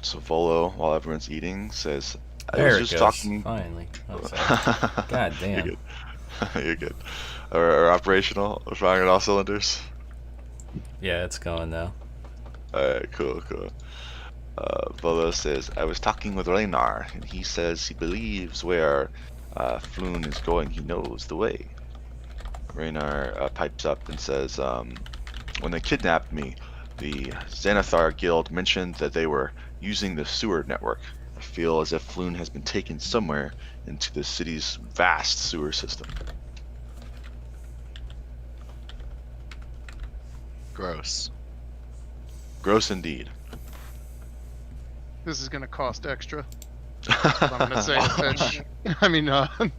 So Volo, while everyone's eating, says, I was There it just goes. talking. Finally. Oh, sorry. God You're damn. good. You're good. Are operational? We're firing on all cylinders. Yeah, it's going now. Alright, cool, cool. Volo says, I was talking with Raynar, and he says he believes where Floon is going. He knows the way. Raynar pipes up and says, when they kidnapped me, the Xanathar Guild mentioned that they were using the sewer network. I feel as if Floon has been taken somewhere into the city's vast sewer system. Gross. Gross indeed. This is gonna cost extra. That's what I'm gonna say to Fish. I mean, Floon or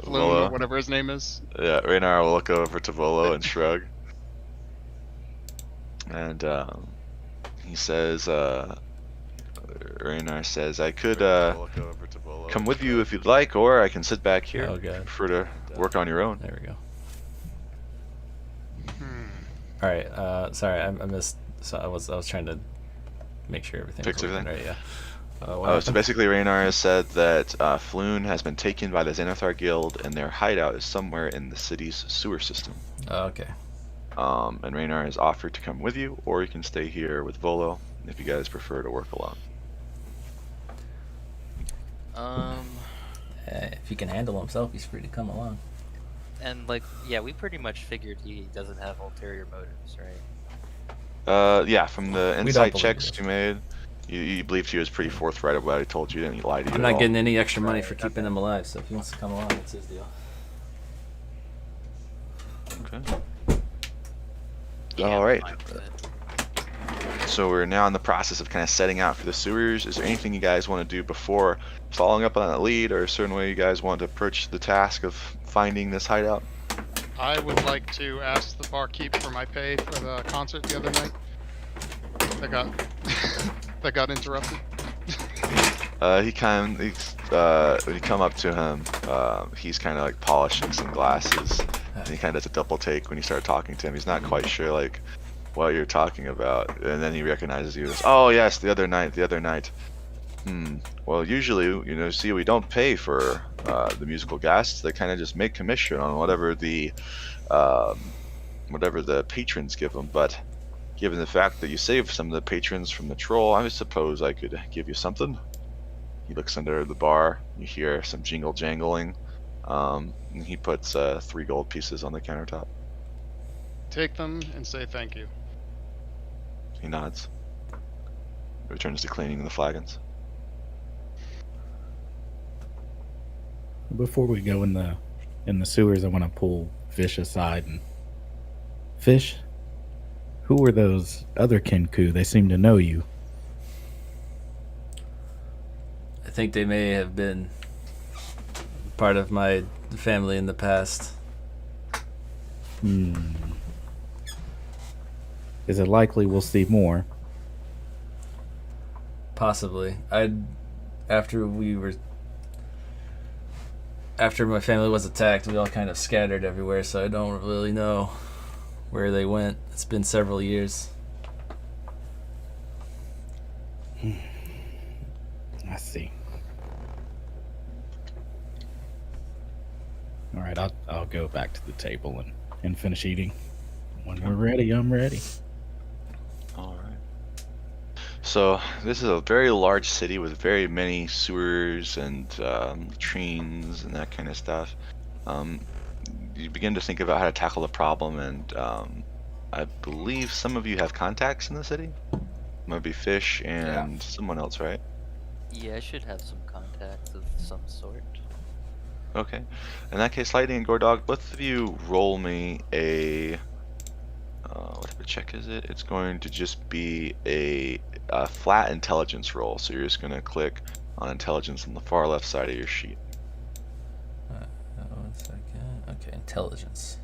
Volo, whatever his name is. yeah, Raynar will look over to Volo and shrug. And he says, Raynar says, I could come with you if you'd like, or I can sit back here. Oh, If you God. prefer to work on your own. There we go. Hmm. Alright, sorry, I missed. So I was trying to make sure everything Fix was working everything? right, yeah. What So happened? basically Raynar has said that Floon has been taken by the Xanathar Guild and their hideout is somewhere in the city's sewer system. Oh, okay. And Raynar has offered to come with you, or you can stay here with Volo if you guys prefer to work alone. If he can handle himself, he's free to come along. And like, yeah, we pretty much figured he doesn't have ulterior motives, right? Yeah, from the We don't insight believe checks this. you made, you believed he was pretty forthright about what he told you, and he lied to you I'm at not all. getting any extra money for keeping him alive, so if he wants to come along, it's his deal. Okay. Yeah, All I'm right. fine with it. So we're now in the process of kind of setting out for the sewers. Is there anything you guys want to do before following up on that lead, or a certain way you guys want to approach the task of finding this hideout? I would like to ask the barkeep for my pay for the concert the other night. That got that got interrupted. When you come up to him, he's kind of like polishing some glasses, and he kind of does a double take when you start talking to him. He's not quite sure like what you're talking about, and then he recognizes you as, oh yes, the other night. Well, usually, see, we don't pay for the musical guests. They kind of just make commission on whatever the patrons give them. But given the fact that you saved some of the patrons from the troll, I suppose I could give you something. He looks under the bar. You hear some jingle jangling. And he puts 3 gold pieces on the countertop. Take them and say thank you. He nods. Returns to cleaning the flagons. Before we go in the sewers, I want to pull Fish aside and Fish, who were those other Kenku? They seem to know you. I think they may have been part of my family in the past. Is it likely we'll see more? Possibly. After my family was attacked, we all kind of scattered everywhere, so I don't really know where they went. It's been several years. I see. All right, I'll go back to the table and finish eating. When we're ready, I'm ready. All right. So this is a very large city with very many sewers and latrines and that kind of stuff. You begin to think about how to tackle the problem, and I believe some of you have contacts in the city. Might be Fish and someone else, right? Yeah, I should have some contacts of some sort. Okay. In that case, Lightning and Gordog, both of you roll me a... what type of check is it? It's going to just be a flat intelligence roll. So you're just going to click on intelligence on the far left side of your sheet. 1 second. Okay, intelligence.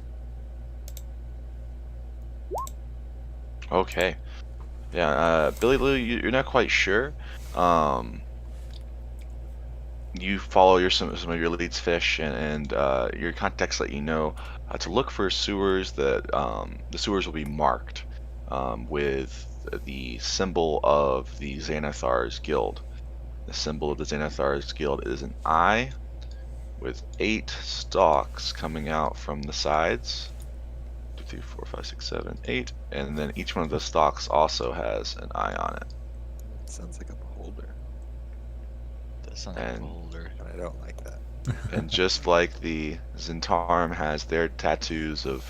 Okay. Yeah, Billy Lou, you're not quite sure. You follow some of your leads, Fish, and your contacts let you know to look for sewers that the sewers will be marked. with the symbol of the Xanathar's Guild. The symbol of the Xanathar's Guild is an eye with 8 stalks coming out from the sides. 2, 3, 4, 5, 6, 7, 8, and then each one of the stalks also has an eye on it. Sounds like a beholder. That sounds like a And- beholder. And I don't like that. And just like the Zentarum has their tattoos of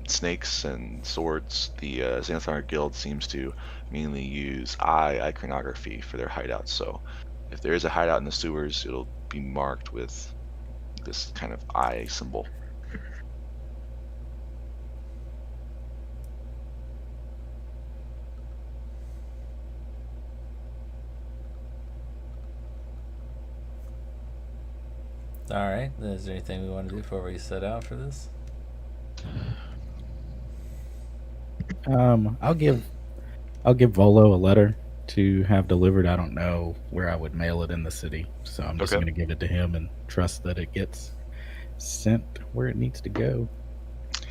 snakes and swords, the Xanathar Guild seems to mainly use eye iconography for their hideouts. So if there is a hideout in the sewers, it'll be marked with this kind of eye symbol. All right. Is there anything we want to do before we set out for this? I'll give Volo a letter to have delivered. I don't know where I would mail it in the city, so I'm just Okay. going to give it to him and trust that it gets sent where it needs to go.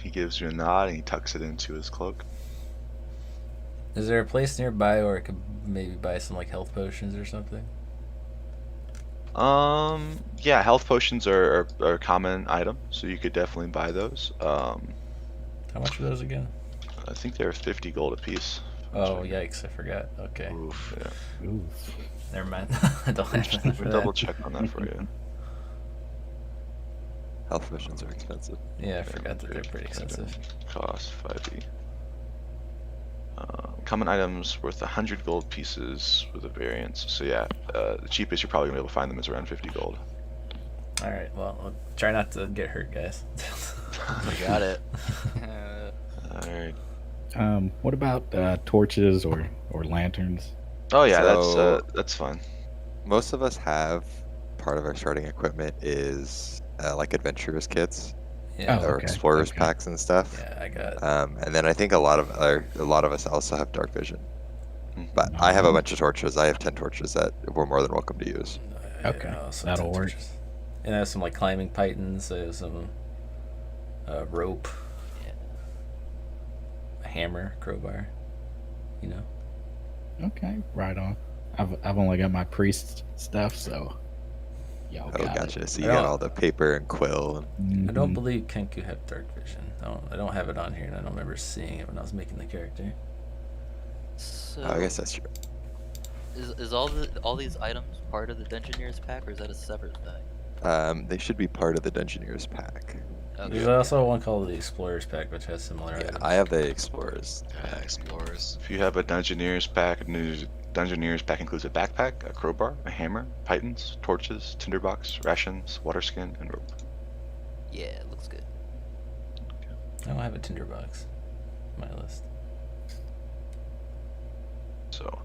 He gives you a nod and he tucks it into his cloak. Is there a place nearby where I could maybe buy some like health potions or something? Yeah, health potions are a common item, so you could definitely buy those. How much are those again? I think they're 50 gold apiece. Oh, yikes! I forgot. Okay, Oof, yeah. Ooh. never mind. I don't have enough for We'll double that. check on that for you. Health potions are expensive. Yeah, I forgot that they're pretty expensive. Cost 5e. Common items worth 100 gold pieces with a variance. So yeah, the cheapest you're probably gonna be able to find them is around 50 gold. All right. Well, I'll try not to get hurt, guys. You got it. All right. What about torches or lanterns? Oh yeah, So- that's fine. Most of us have part of our starting equipment is like adventurers kits Yeah. Oh, or okay, explorers okay. packs and stuff. Yeah, I got. And then I think a lot of us also have dark vision. But I have a bunch of torches. I have 10 torches that we're more than welcome to use. Okay, some that'll work. torches. And I have some like climbing pythons. I have some rope. Yeah. A hammer, crowbar. You know. Okay, right on. I've only got my priest stuff, so y'all Oh, got gotcha. it. So you I got don't- all the paper and quill. And I don't Mhm. believe Kenku have dark vision. I don't have it on here, and I don't remember seeing it when I was making the character. So I guess that's true. is all these items part of the Dungeoneers pack, or is that a separate thing? They should be part of the Dungeoneers pack. There's also one called the Explorers pack, which has similar Yeah, items. I have the explorers. Yeah, explorers. If you have a Dungeoneers pack, Dungeoneers pack includes a backpack, a crowbar, a hammer, pythons, torches, tinderbox, rations, water skin, and rope. Yeah, it looks good. I don't have a tinderbox on my list. So,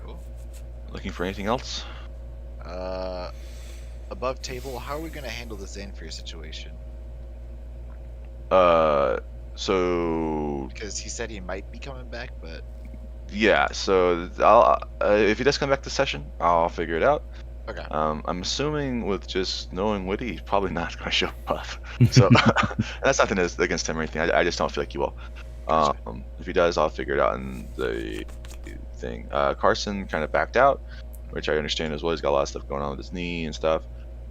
Cool. looking for anything else? Above table, how are we gonna handle the Xanfear situation? So Because he said he might be coming back, but yeah, so I'll if he does come back this session, I'll figure it out. okay. I'm assuming with just knowing Witty, he's probably not going to show up. So that's nothing against him or anything. I just don't feel like he will. If he does, I'll figure it out in the thing. Carson kind of backed out, which I understand as well. He's got a lot of stuff going on with his knee and stuff.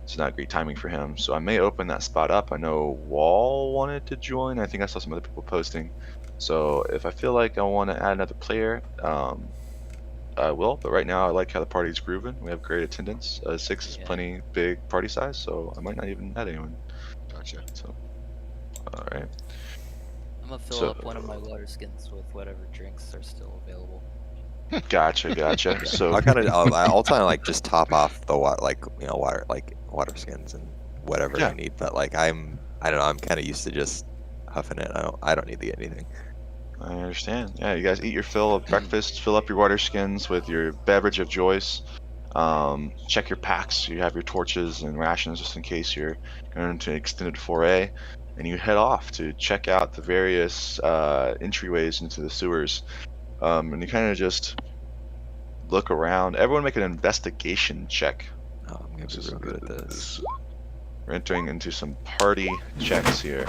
It's not great timing for him. So I may open that spot up. I know Wall wanted to join. I think I saw some other people posting. So if I feel like I want to add another player, I will. But right now, I like how the party's grooving. We have great attendance. 6 is Yeah. plenty big party size, so I might not even add anyone. Gotcha. So, all right. I'm gonna fill So- up one of my water skins with whatever drinks are still available. Gotcha. So I'll kind of like just top off the water skins and whatever Yeah. I need. But like I don't know. I'm kind of used to just huffing it. I don't need to get anything. I understand. Yeah, you guys eat your fill of breakfast, fill up your water skins with your beverage of choice. Check your packs. You have your torches and rations just in case you're going into an extended foray. And you head off to check out the various entryways into the sewers. And you kind of just look around. Everyone make an investigation check. Oh, I'm gonna be real good at this. We're entering into some party checks here.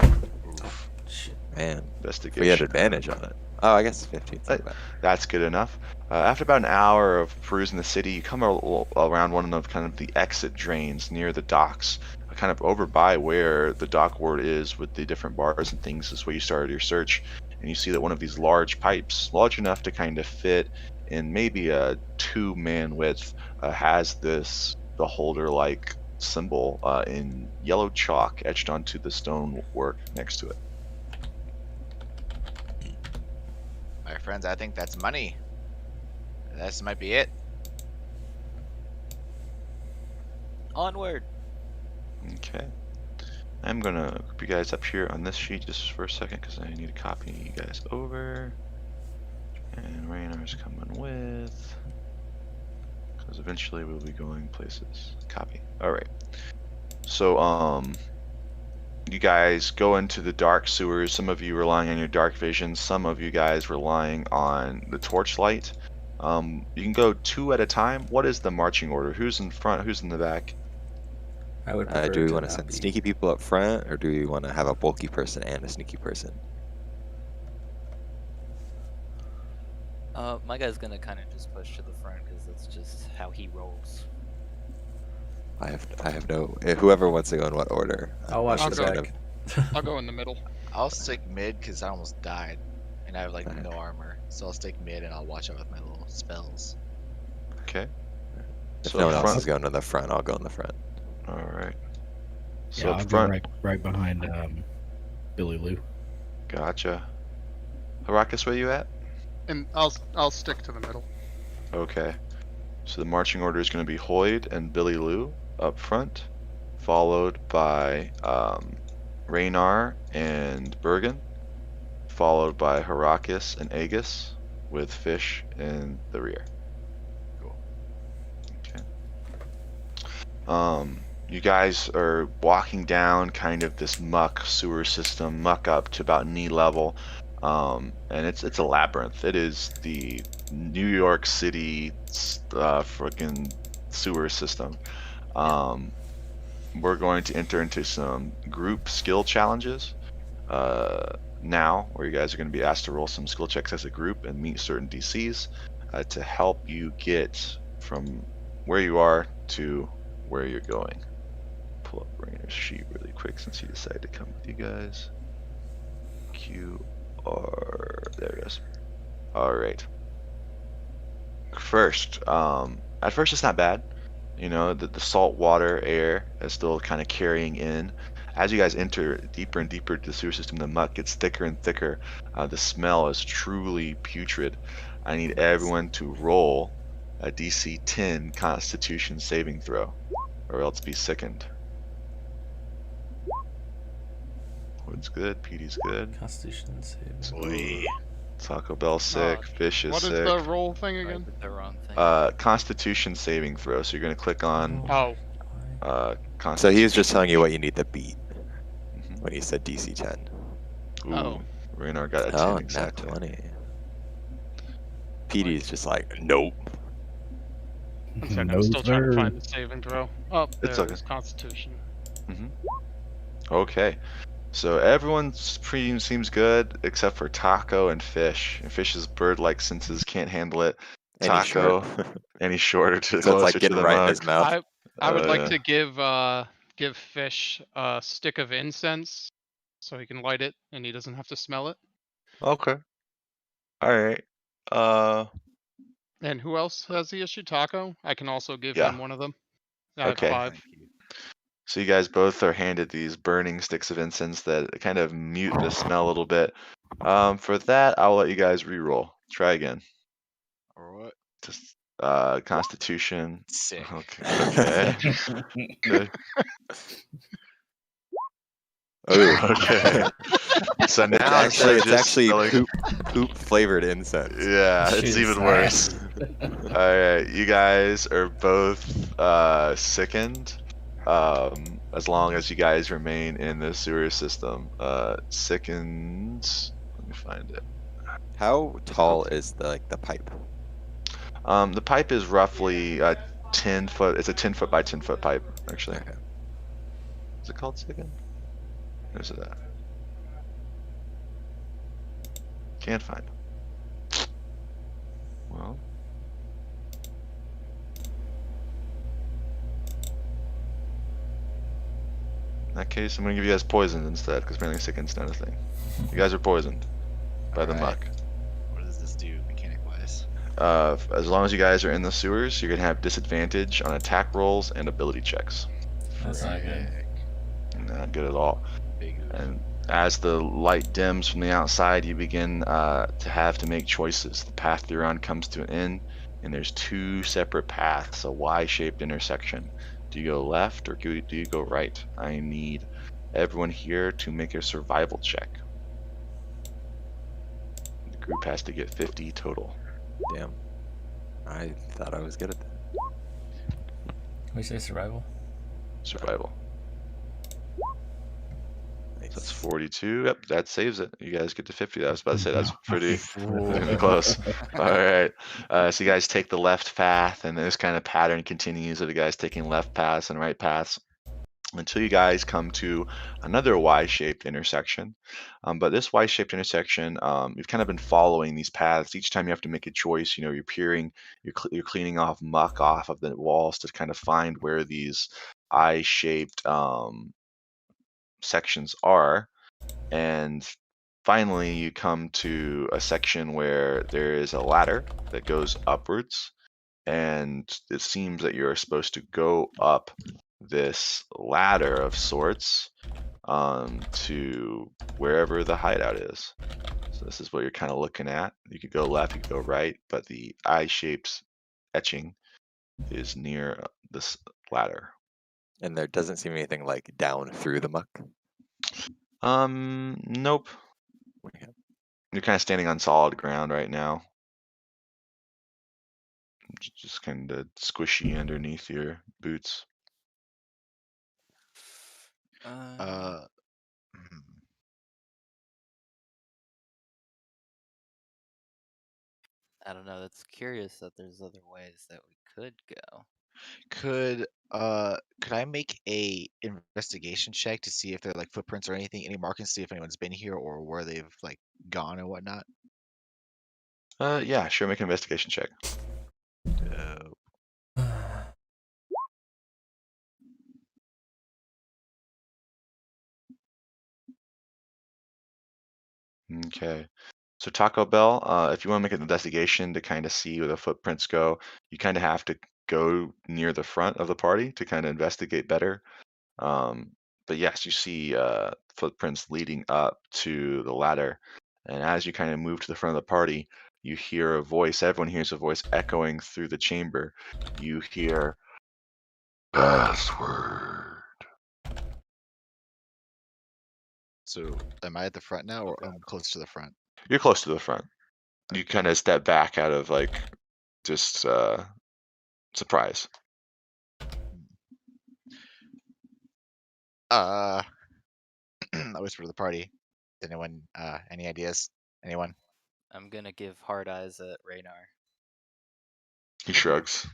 Oof. Shit. Man, if investigation. we had advantage on it. Oh, I guess 15's not Uh, bad. That's good enough. After about an hour of perusing the city, you come around one of kind of the exit drains near the docks, kind of over by where the dock ward is with the different bars and things. Is where you started your search, and you see that one of these large pipes, large enough to kind of fit in maybe a 2-man width, has this beholder-like symbol in yellow chalk etched onto the stonework next to it. My friends, I think that's money. This might be it. Onward. Okay. I'm gonna group you guys up here on this sheet just for a second because I need to copy you guys over. And Raynar's coming with. Because eventually we'll be going places. Copy. Alright. So, you guys go into the dark sewers. Some of you relying on your dark vision. Some of you guys relying on the torchlight. You can go 2 at a time. What is the marching order? Who's in front? Who's in the back? I would prefer Do we to want to not send be. sneaky people up front, or do we want to have a bulky person and a sneaky person? My guy's gonna kind of just push to the front because that's just how he rolls. I have no. Whoever wants to go in what order? I'll watch I'll the go back. I'll go in the middle. I'll stick mid because I almost died, and I have like Alright. no armor, so I'll stick mid and I'll watch out with my little spells. Okay. If So no one else front. is going in the front, I'll go in the front. Alright. So Yeah, up I'll go front. right behind Billy Lou. Gotcha. Harakas, where you at? And I'll stick to the middle. Okay. So the marching order is going to be Hoyd and Billy Lou up front, followed by Raynar and Bergen, followed by Harakas and Aegis, with Fish in the rear. Cool. Okay. You guys are walking down kind of this muck sewer system, muck up to about knee level, and it's a labyrinth. It is the New York City freaking sewer system. We're going to enter into some group skill challenges now, where you guys are going to be asked to roll some skill checks as a group and meet certain DCs to help you get from where you are to where you're going. Pull up Rainer's sheet really quick since he decided to come with you guys. There it is. Alright. First, at first it's not bad. You know, the salt water air is still kind of carrying in. As you guys enter deeper and deeper into the sewer system, the muck gets thicker and thicker. The smell is truly putrid. I need everyone to roll a DC 10 Constitution saving throw, or else be sickened. Wood's good, Petey's good. Constitution save. Sweet. Taco Bell's sick, Fish is What is sick. the roll thing I again? did the wrong thing. Constitution saving throw. So you're gonna click on Oh, So Constitution. he was just telling you what you need to beat Mhm. when he said DC 10. Ooh, Oh. Raynar got a 10 Oh, nat exactly. 20. PD's just like, nope. one second. No, I'm still trying to sir. find the saving throw. Oh, there It's it okay. is. Constitution. Okay. So everyone's pretty seems good except for Taco and Fish. And Fish's bird-like senses can't handle it. Any Taco, short. any shorter to So it's closer like to getting the right in mug. his mouth. I would like yeah. to give Fish a stick of incense so he can light it and he doesn't have to smell it. Okay. All right. And who else has the issue? Taco? I can also give Yeah. him one of them. I have Okay. 5. Thank you. So you guys both are handed these burning sticks of incense that kind of mute the smell a little bit. For that, I'll let you guys re-roll. Try again. Or what? Just Constitution. Sick. Okay. Okay. Ooh. Okay. So now It's instead of actually, it's just actually smelling- poop flavored incense. Yeah, it's Jesus. even worse. All right, you guys are both sickened. As long as you guys remain in the sewer system. Sickened. Let me find it. How tall is the pipe? The pipe is roughly 10 foot. It's a 10 foot by 10 foot pipe, actually. Okay. Is it called sickened? Where's it at? Can't find him. Well. In that case, I'm gonna give you guys poisoned instead, because apparently sickness not a thing. You guys are poisoned by the Alright. muck. What does this do mechanic-wise? As long as you guys are in the sewers, you're gonna have disadvantage on attack rolls and ability checks. That's not good. Not good at all. Big oof. And as the light dims from the outside, you begin to have to make choices. The path you're on comes to an end, and there's two separate paths, a Y-shaped intersection. Do you go left or do you go right? I need everyone here to make a survival check. The group has to get 50 total. Damn. I thought I was good at that. We say survival. Survival. Nice. So that's 42. Yep, that saves it. You guys get to 50. I was about to say that's pretty close. All right. So you guys take the left path, and this kind of pattern continues of you guys taking left paths and right paths until you guys come to another Y-shaped intersection. But this Y-shaped intersection, you've kind of been following these paths. Each time you have to make a choice. You know, you're peering, you're cleaning off muck off of the walls to kind of find where these I-shaped sections are. And finally, you come to a section where there is a ladder that goes upwards, and it seems that you're supposed to go up this ladder of sorts to wherever the hideout is. So this is what you're kind of looking at. You could go left, you could go right, but the I-shaped etching is near this ladder. And there doesn't seem anything like down through the muck. Nope. Okay. You're kind of standing on solid ground right now. Just kind of squishy underneath your boots. Hmm. I don't know. That's curious that there's other ways that we could go. Could I make a investigation check to see if there are like footprints or anything, any markings, see if anyone's been here or where they've like gone or whatnot? Yeah, sure. Make an investigation check. Dope. Okay. So Taco Bell, if you want to make an investigation to kind of see where the footprints go, you kind of have to go near the front of the party to kind of investigate better. But yes, you see footprints leading up to the ladder. And as you kind of move to the front of the party, you hear a voice. Everyone hears a voice echoing through the chamber. You hear password. So am I at the front now or I'm close to the front? You're close to the front. You kind of step back out of like just surprise. I whisper to the party. Anyone any ideas? Anyone? I'm gonna give hard eyes at Raynar. He shrugs.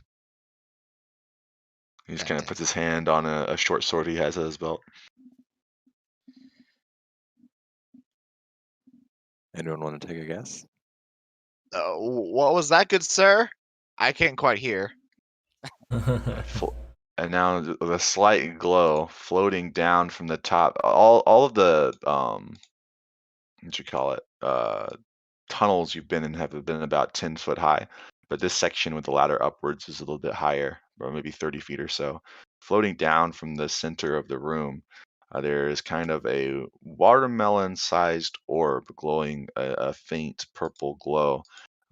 He just kind of puts his hand on a short sword he has at his belt. Anyone want to take a guess? What was that, good sir? I can't quite hear. And now the slight glow floating down from the top. All of the what you call it tunnels you've been in have been about 10 foot high, but this section with the ladder upwards is a little bit higher, or maybe 30 feet or so. Floating down from the center of the room, there is kind of a watermelon-sized orb glowing a faint purple glow,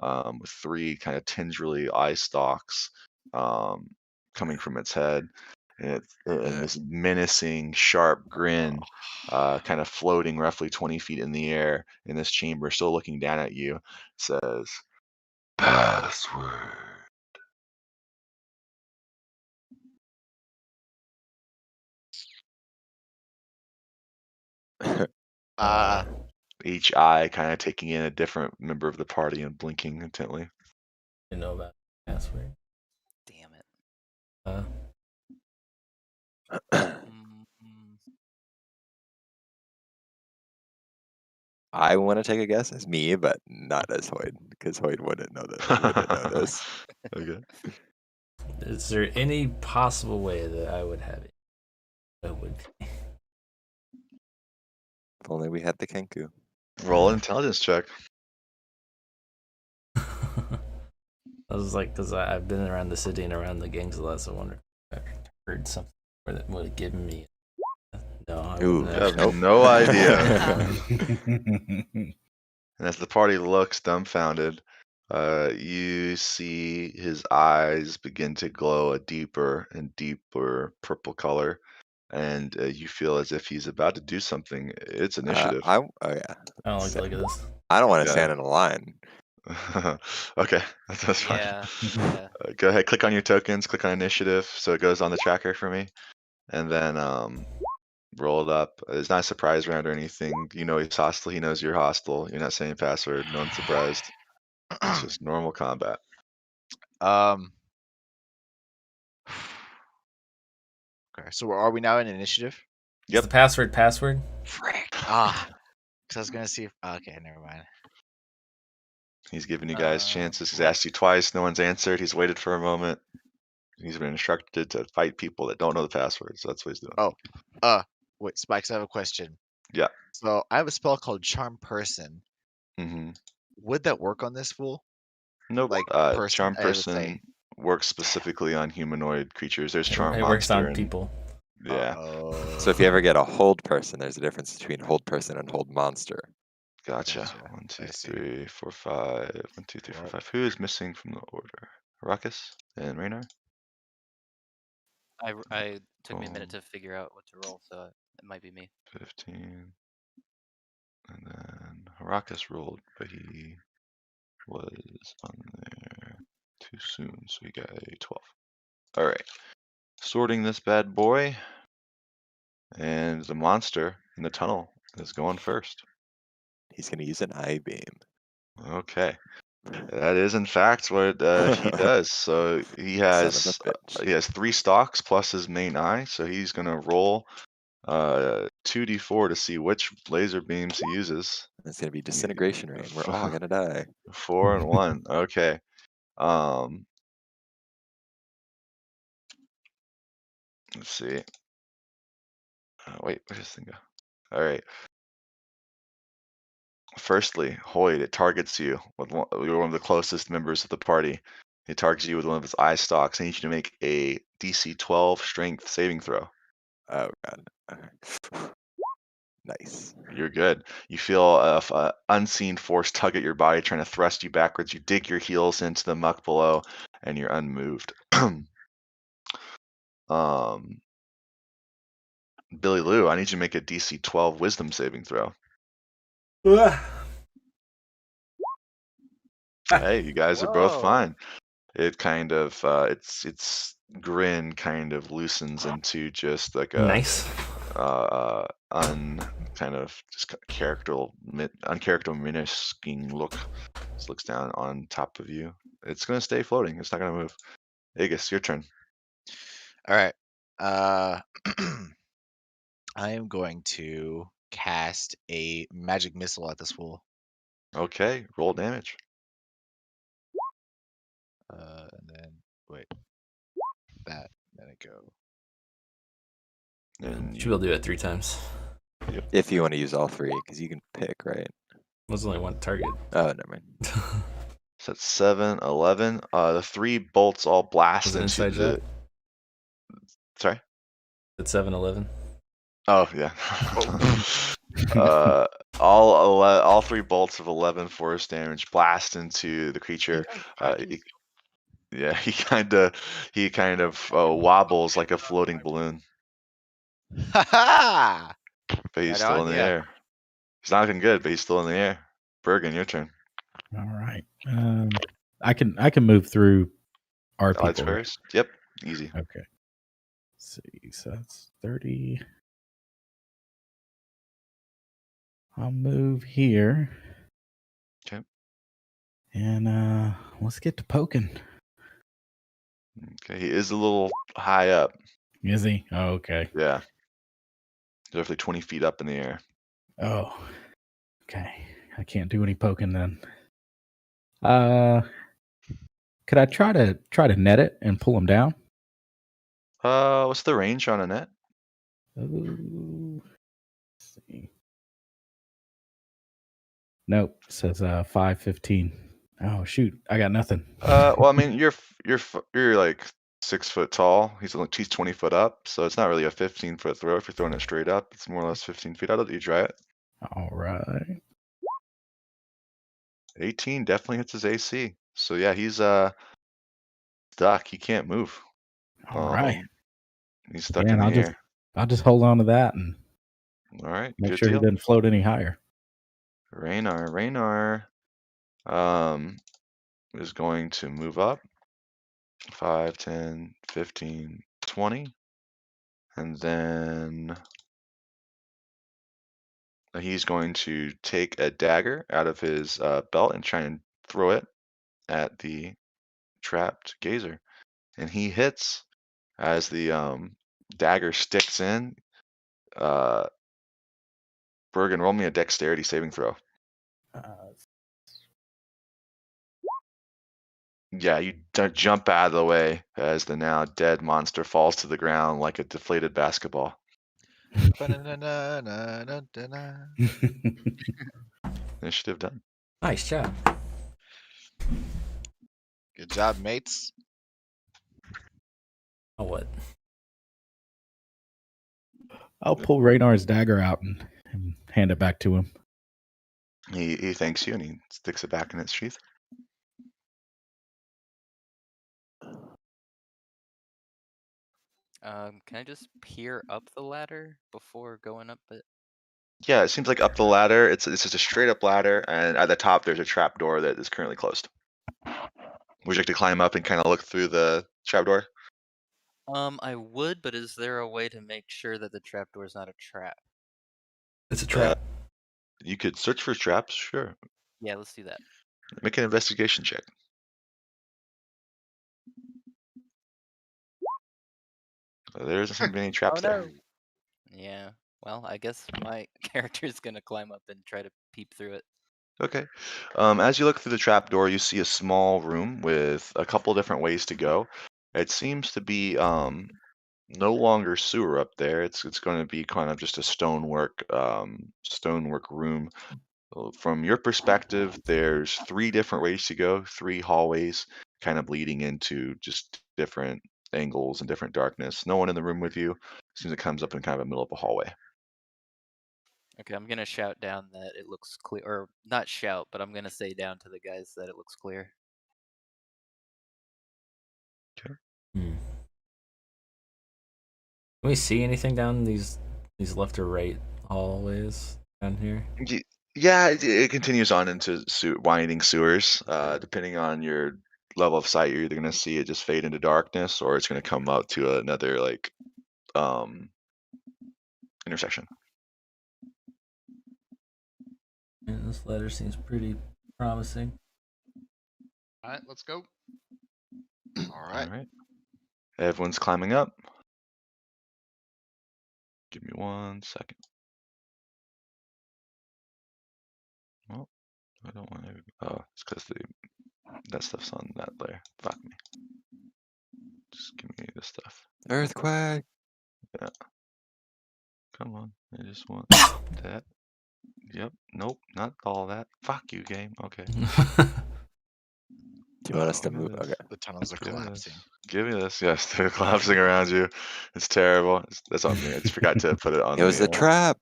with three kind of tendrily eye stalks coming from its head, and this menacing, sharp grin, kind of floating roughly 20 feet in the air in this chamber, still looking down at you, says, "Password." Each eye kind of taking in a different member of the party and blinking intently. Didn't know about password. Damn it. I I want to take a guess as me, but not as Hoyd, because Hoyd wouldn't know that. Wouldn't know this. Okay. Is there any possible way that I would have it? It would be. If only we had the Kenku. Roll intelligence check. I was like, because I've been around the city and around the gangs a lot, so I wonder if I heard something that would have given me. No, I Ooh, wouldn't You have actually. no idea. And as the party looks dumbfounded, you see his eyes begin to glow a deeper and deeper purple color, and you feel as if he's about to do something. It's initiative. Oh yeah. I don't like the look at this. I don't want to Yeah. stand in a line. Okay, that's fine. Yeah. Yeah. Go ahead, click on your tokens, click on initiative, so it goes on the tracker for me, and then roll it up. It's not a surprise round or anything. You know he's hostile. He knows you're hostile. You're not saying password. No one's surprised. It's just normal combat. Okay, so are we now in initiative? Is the password? Frick. Because I was gonna see if. Okay, never mind. He's giving you guys chances. He's asked you twice. No one's answered. He's waited for a moment. He's been instructed to fight people that don't know the password. So that's what he's doing. Wait, Spikes, I have a question. Yeah. So I have a spell called Charm Person. Mm-hmm. Would that work on this fool? Nope. Like person, Charm I would say. person works specifically on humanoid creatures. There's charm It works monster on and people. yeah. So if you ever get a hold person, there's a difference between hold person and hold monster. Gotcha. Gotcha. 1, 2, I see. 3, 4, 5. 1, 2, 3, 4, Yep. 5. Who is missing from the order? Ruckus and Raynar? I took me a minute Boom. to figure out what to roll, so it might be me. 15. And then Ruckus rolled, but he was on there too soon, so we got a 12. All right. Sorting this bad boy. And the monster in the tunnel is going first. He's going to use an eye beam. Okay. That is in fact what he does. So he Son of has a bitch. he has 3 stalks plus his main eye. So he's gonna roll 2d4 to see which laser beams he uses. It's going to be disintegration rain. We're all going to die. 4 and 1. Okay. Let's see. Wait, where's this thing go? All right. Firstly, Hoyd, it targets you with you're one of the closest members of the party. It targets you with one of its eye stalks. I need you to make a DC 12 strength saving throw. Oh, God. Okay. Nice. You're good. You feel a unseen force tug at your body, trying to thrust you backwards. You dig your heels into the muck below, and you're unmoved. Billy Lou, I need you to make a DC 12 wisdom saving throw. Hey, you guys are both Whoa. fine. It kind of its grin kind of loosens into just like a Nice. kind of just uncharacteristic look. Just looks down on top of you. It's gonna stay floating. It's not gonna move. Aegis, your turn. All right. I am going to cast a magic missile at this fool. Okay, roll damage. And then wait, that let it go. And Should be able to do it 3 times. If you want to use all 3, because you can pick, right? There's only one target. Oh, never mind. so that's 7, 11. The 3 bolts all blast Was it into inside the. shot? Sorry. At 7-11. Oh yeah. All 3 bolts of 11 force damage blast into the creature. He kind of wobbles like a floating balloon, Ha ha! but he's Right still on, in the yeah. air. He's not looking good, but he's still in the air. Bergen, your turn. All right. I can move through our Odds people. Right? first. Yep, easy. Okay. Let's see. So that's 30. I'll move here. Okay. And let's get to poking. Okay, he is a little high up. Is he? Oh, okay. Yeah. Roughly 20 feet up in the air. Oh. Okay, I can't do any poking then. Could I try to net it and pull him down? What's the range on a net? Ooh, let's see. Nope, it says 515. Oh shoot, I got nothing. Well, I mean, you're like 6 foot tall. He's 20 foot up, so it's not really a 15-foot throw. If you're throwing it straight up, it's more or less 15 feet. I'll let you try it. All right. 18 definitely hits his AC. So yeah, he's stuck. He can't move. All right. He's stuck Yeah, in and the air. I'll just hold on to that and All right, make good sure deal. he doesn't float any higher. Raynar, is going to move up 5, 10, 15, 20, and then he's going to take a dagger out of his belt and try and throw it at the trapped gazer, and he hits as the dagger sticks in. Bergen, roll me a dexterity saving throw. Yeah, you jump out of the way as the now dead monster falls to the ground like a deflated basketball. Ba-na-na-na-na-na-na. Initiative done. Nice job. Good job, mates. Oh, what? I'll pull Raynar's dagger out and hand it back to him. He thanks you and he sticks it back in its sheath. Can I just peer up the ladder before going up it? Yeah, it seems like up the ladder, it's just a straight up ladder, and at the top there's a trap door that is currently closed. Would you like to climb up and kind of look through the trap door? I would, but is there a way to make sure that the trapdoor is not a trap? It's a trap. You could search for traps, sure. Yeah, let's do that. Make an investigation check. There doesn't seem to be any traps there. Yeah. Well, I guess my character is gonna climb up and try to peep through it. Okay. As you look through the trap door, you see a small room with a couple different ways to go. It seems to be no longer sewer up there. It's going to be kind of just a stonework room. From your perspective, there's 3 different ways to go, 3 hallways, kind of leading into just different angles and different darkness. No one in the room with you. Seems it comes up in kind of the middle of a hallway. Okay, I'm gonna shout down that it looks clear, or not shout, but I'm gonna say down to the guys that it looks clear. Hmm. Can we see anything down these left or right hallways down here? Yeah, it continues on into winding sewers. Depending on your level of sight, you're either going to see it just fade into darkness, or it's going to come out to another intersection. Yeah, this ladder seems pretty promising. All right, let's go. All right. All right. Everyone's climbing up. Give me 1 second. Well, I don't want to. Oh, it's because that stuff's on that layer. Fuck me. Just give me this stuff. Earthquake. Yeah. Come on. I just want that. Yep. Nope. Not all that. Fuck you, game. Okay. Do you want us to Give me move? this. Okay. The tunnels are Give me collapsing. this. Give me this. Yes, they're collapsing around you. It's terrible. That's on me. I just forgot to put it on It was the a trap.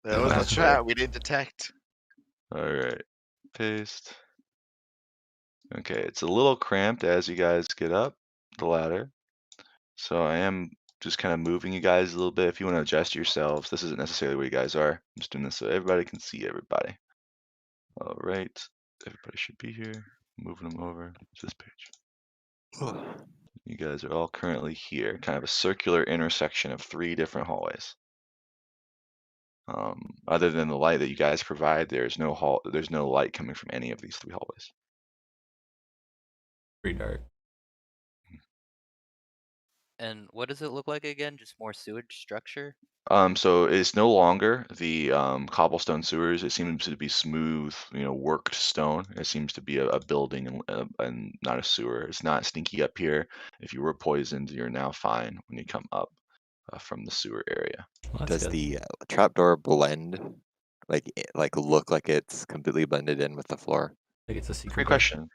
That was the That's trap we didn't detect. All right. Paste. Okay, it's a little cramped as you guys get up the ladder. So I am just kind of moving you guys a little bit. If you want to adjust yourselves, this isn't necessarily where you guys are. I'm just doing this so everybody can see everybody. All right. Everybody should be here. Moving them over to this page. You guys are all currently here, kind of a circular intersection of 3 different hallways. Other than the light that you guys provide, there's no light coming from any of these 3 hallways. Pretty dark. And what does it look like again? Just more sewage structure? So it's no longer the cobblestone sewers. It seems to be smooth, worked stone. It seems to be a building and not a sewer. It's not stinky up here. If you were poisoned, you're now fine when you come up from the sewer area. Well, that's Does good. the trapdoor blend, like look like it's completely blended in with the floor? I think it's a secret Great door. question.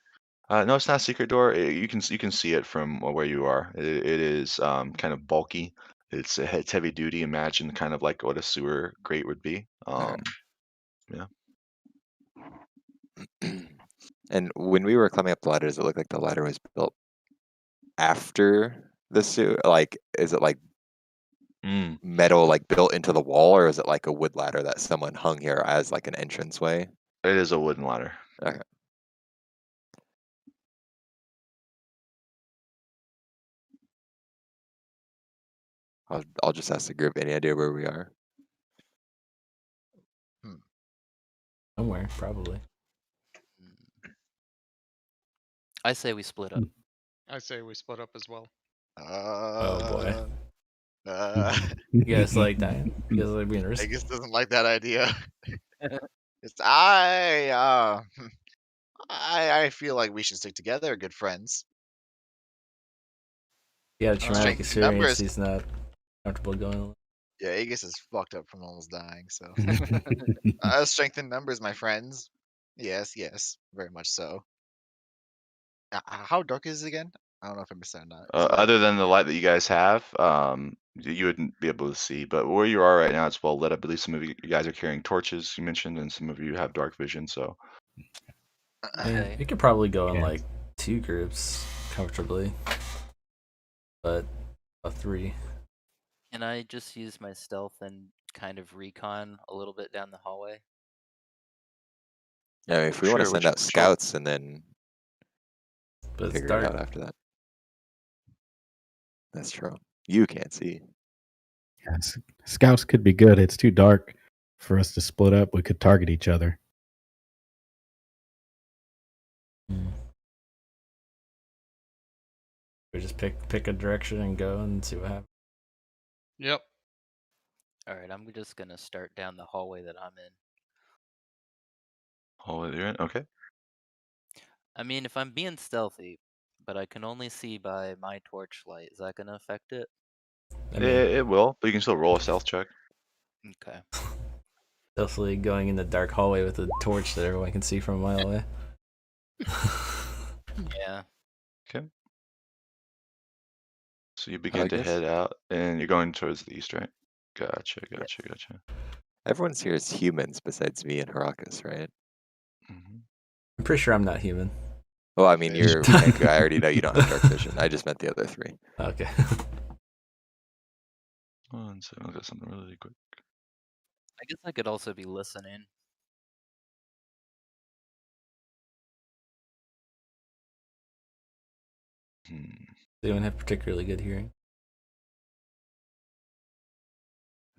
No, it's not a secret door. You can see it from where you are. It is kind of bulky. It's heavy duty. Imagine kind of like what a sewer grate would be. Okay. Yeah. And when we were climbing up the ladder, does it look like the ladder was built after the sewer? Like, is it like Mm. metal, like built into the wall, or is it like a wood ladder that someone hung here as like an entranceway? It is a wooden ladder. Okay. I'll just ask the group. Any idea where we are? Somewhere, probably. I say we split up. I say we split up as well. Oh boy. You You guys like dying? You guys like being risky? Vegas doesn't like that idea. It's I feel like we should stick together, good friends. He had a traumatic Strength in experience. numbers. He's not comfortable going alone. Yeah, Aegis is fucked up from almost dying, so strength in numbers, my friends. Yes, very much so. How dark is it again? I don't know if I missed that or not. Is it like Other than the light that you guys have, you wouldn't be able to see. But where you are right now, it's well lit up. At least some of you guys are carrying torches, you mentioned, and some of you have dark vision. So I mean, Okay. we could probably go in Yes. like 2 groups comfortably, but a 3. Can I just use my stealth and kind of recon a little bit down the hallway? Yeah, if we want to Sure, send which out scouts and then But it's figure it out dark. after that. That's true. You can't see. Yes. Scouts could be good. It's too dark for us to split up. We could target each other. We just pick a direction and go and see what happens. Yep. All right, I'm just gonna start down the hallway that I'm in. hallway that you're in. Okay. I mean, if I'm being stealthy, but I can only see by my torchlight, is that gonna affect it? I mean, It will, but you can still roll a stealth check. Okay. stealthily going in the dark hallway with a torch that everyone can see from a mile away. Yeah. Okay. So you begin to guess. head out, and you're going towards the east, right? Gotcha. Everyone's here is humans besides me and Harakas, right? Mhm. I'm pretty sure I'm not human. Well, I mean, you're Kenku. I already know you don't have dark vision. I just meant the other 3. Okay. One second, I'll get something really quick. I guess I could also be listening. Hmm. Does anyone have particularly good hearing?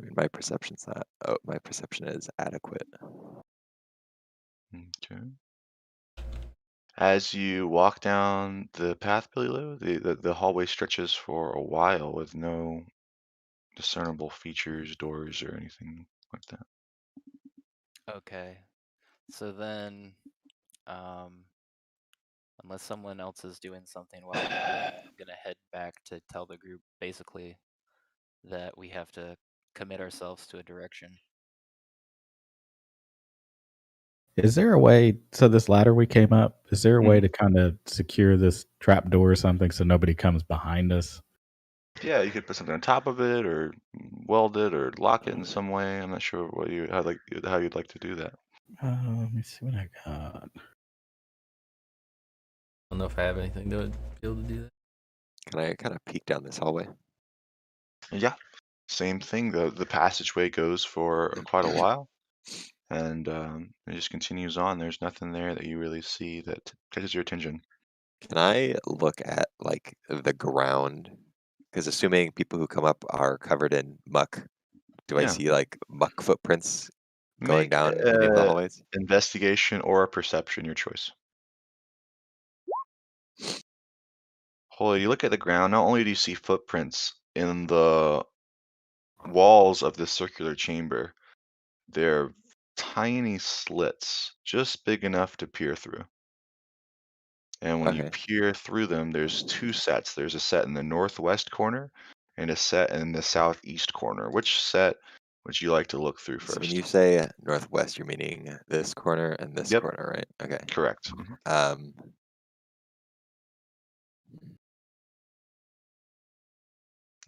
I mean, my perception's not. Oh, my perception is adequate. Okay. As you walk down the path, Billy Lou, the hallway stretches for a while with no discernible features, doors, or anything like that. Okay. So then, unless someone else is doing something while I'm going, I'm gonna head back to tell the group basically that we have to commit ourselves to a direction. Is there a way? So this ladder we came up. Is there a way Mhm. to kind of secure this trap door or something so nobody comes behind us? Yeah, you could put something on top of it, or weld it, or lock it in some way. I'm not sure how you'd like to do that. Let me see what I got. I don't know if I have anything to be able to do that. Can I kind of peek down this hallway? Yeah, same thing. The passageway goes for quite a while, and it just continues on. There's nothing there that you really see that catches your attention. Can I look at like the ground? Because assuming people who come up are covered in muck, do I Yeah. see like muck footprints going Make down any of the hallways? investigation or a perception, your choice. Holy, you look at the ground, not only do you see footprints in the walls of this circular chamber, they're tiny slits, just big enough to peer through. And when you Okay. peer through them, there's two sets. There's a set in the northwest corner and a set in the southeast corner. Which set would you like to look through So when first? you say northwest, you're meaning this corner and this Yep, corner, right? Okay. correct. Um,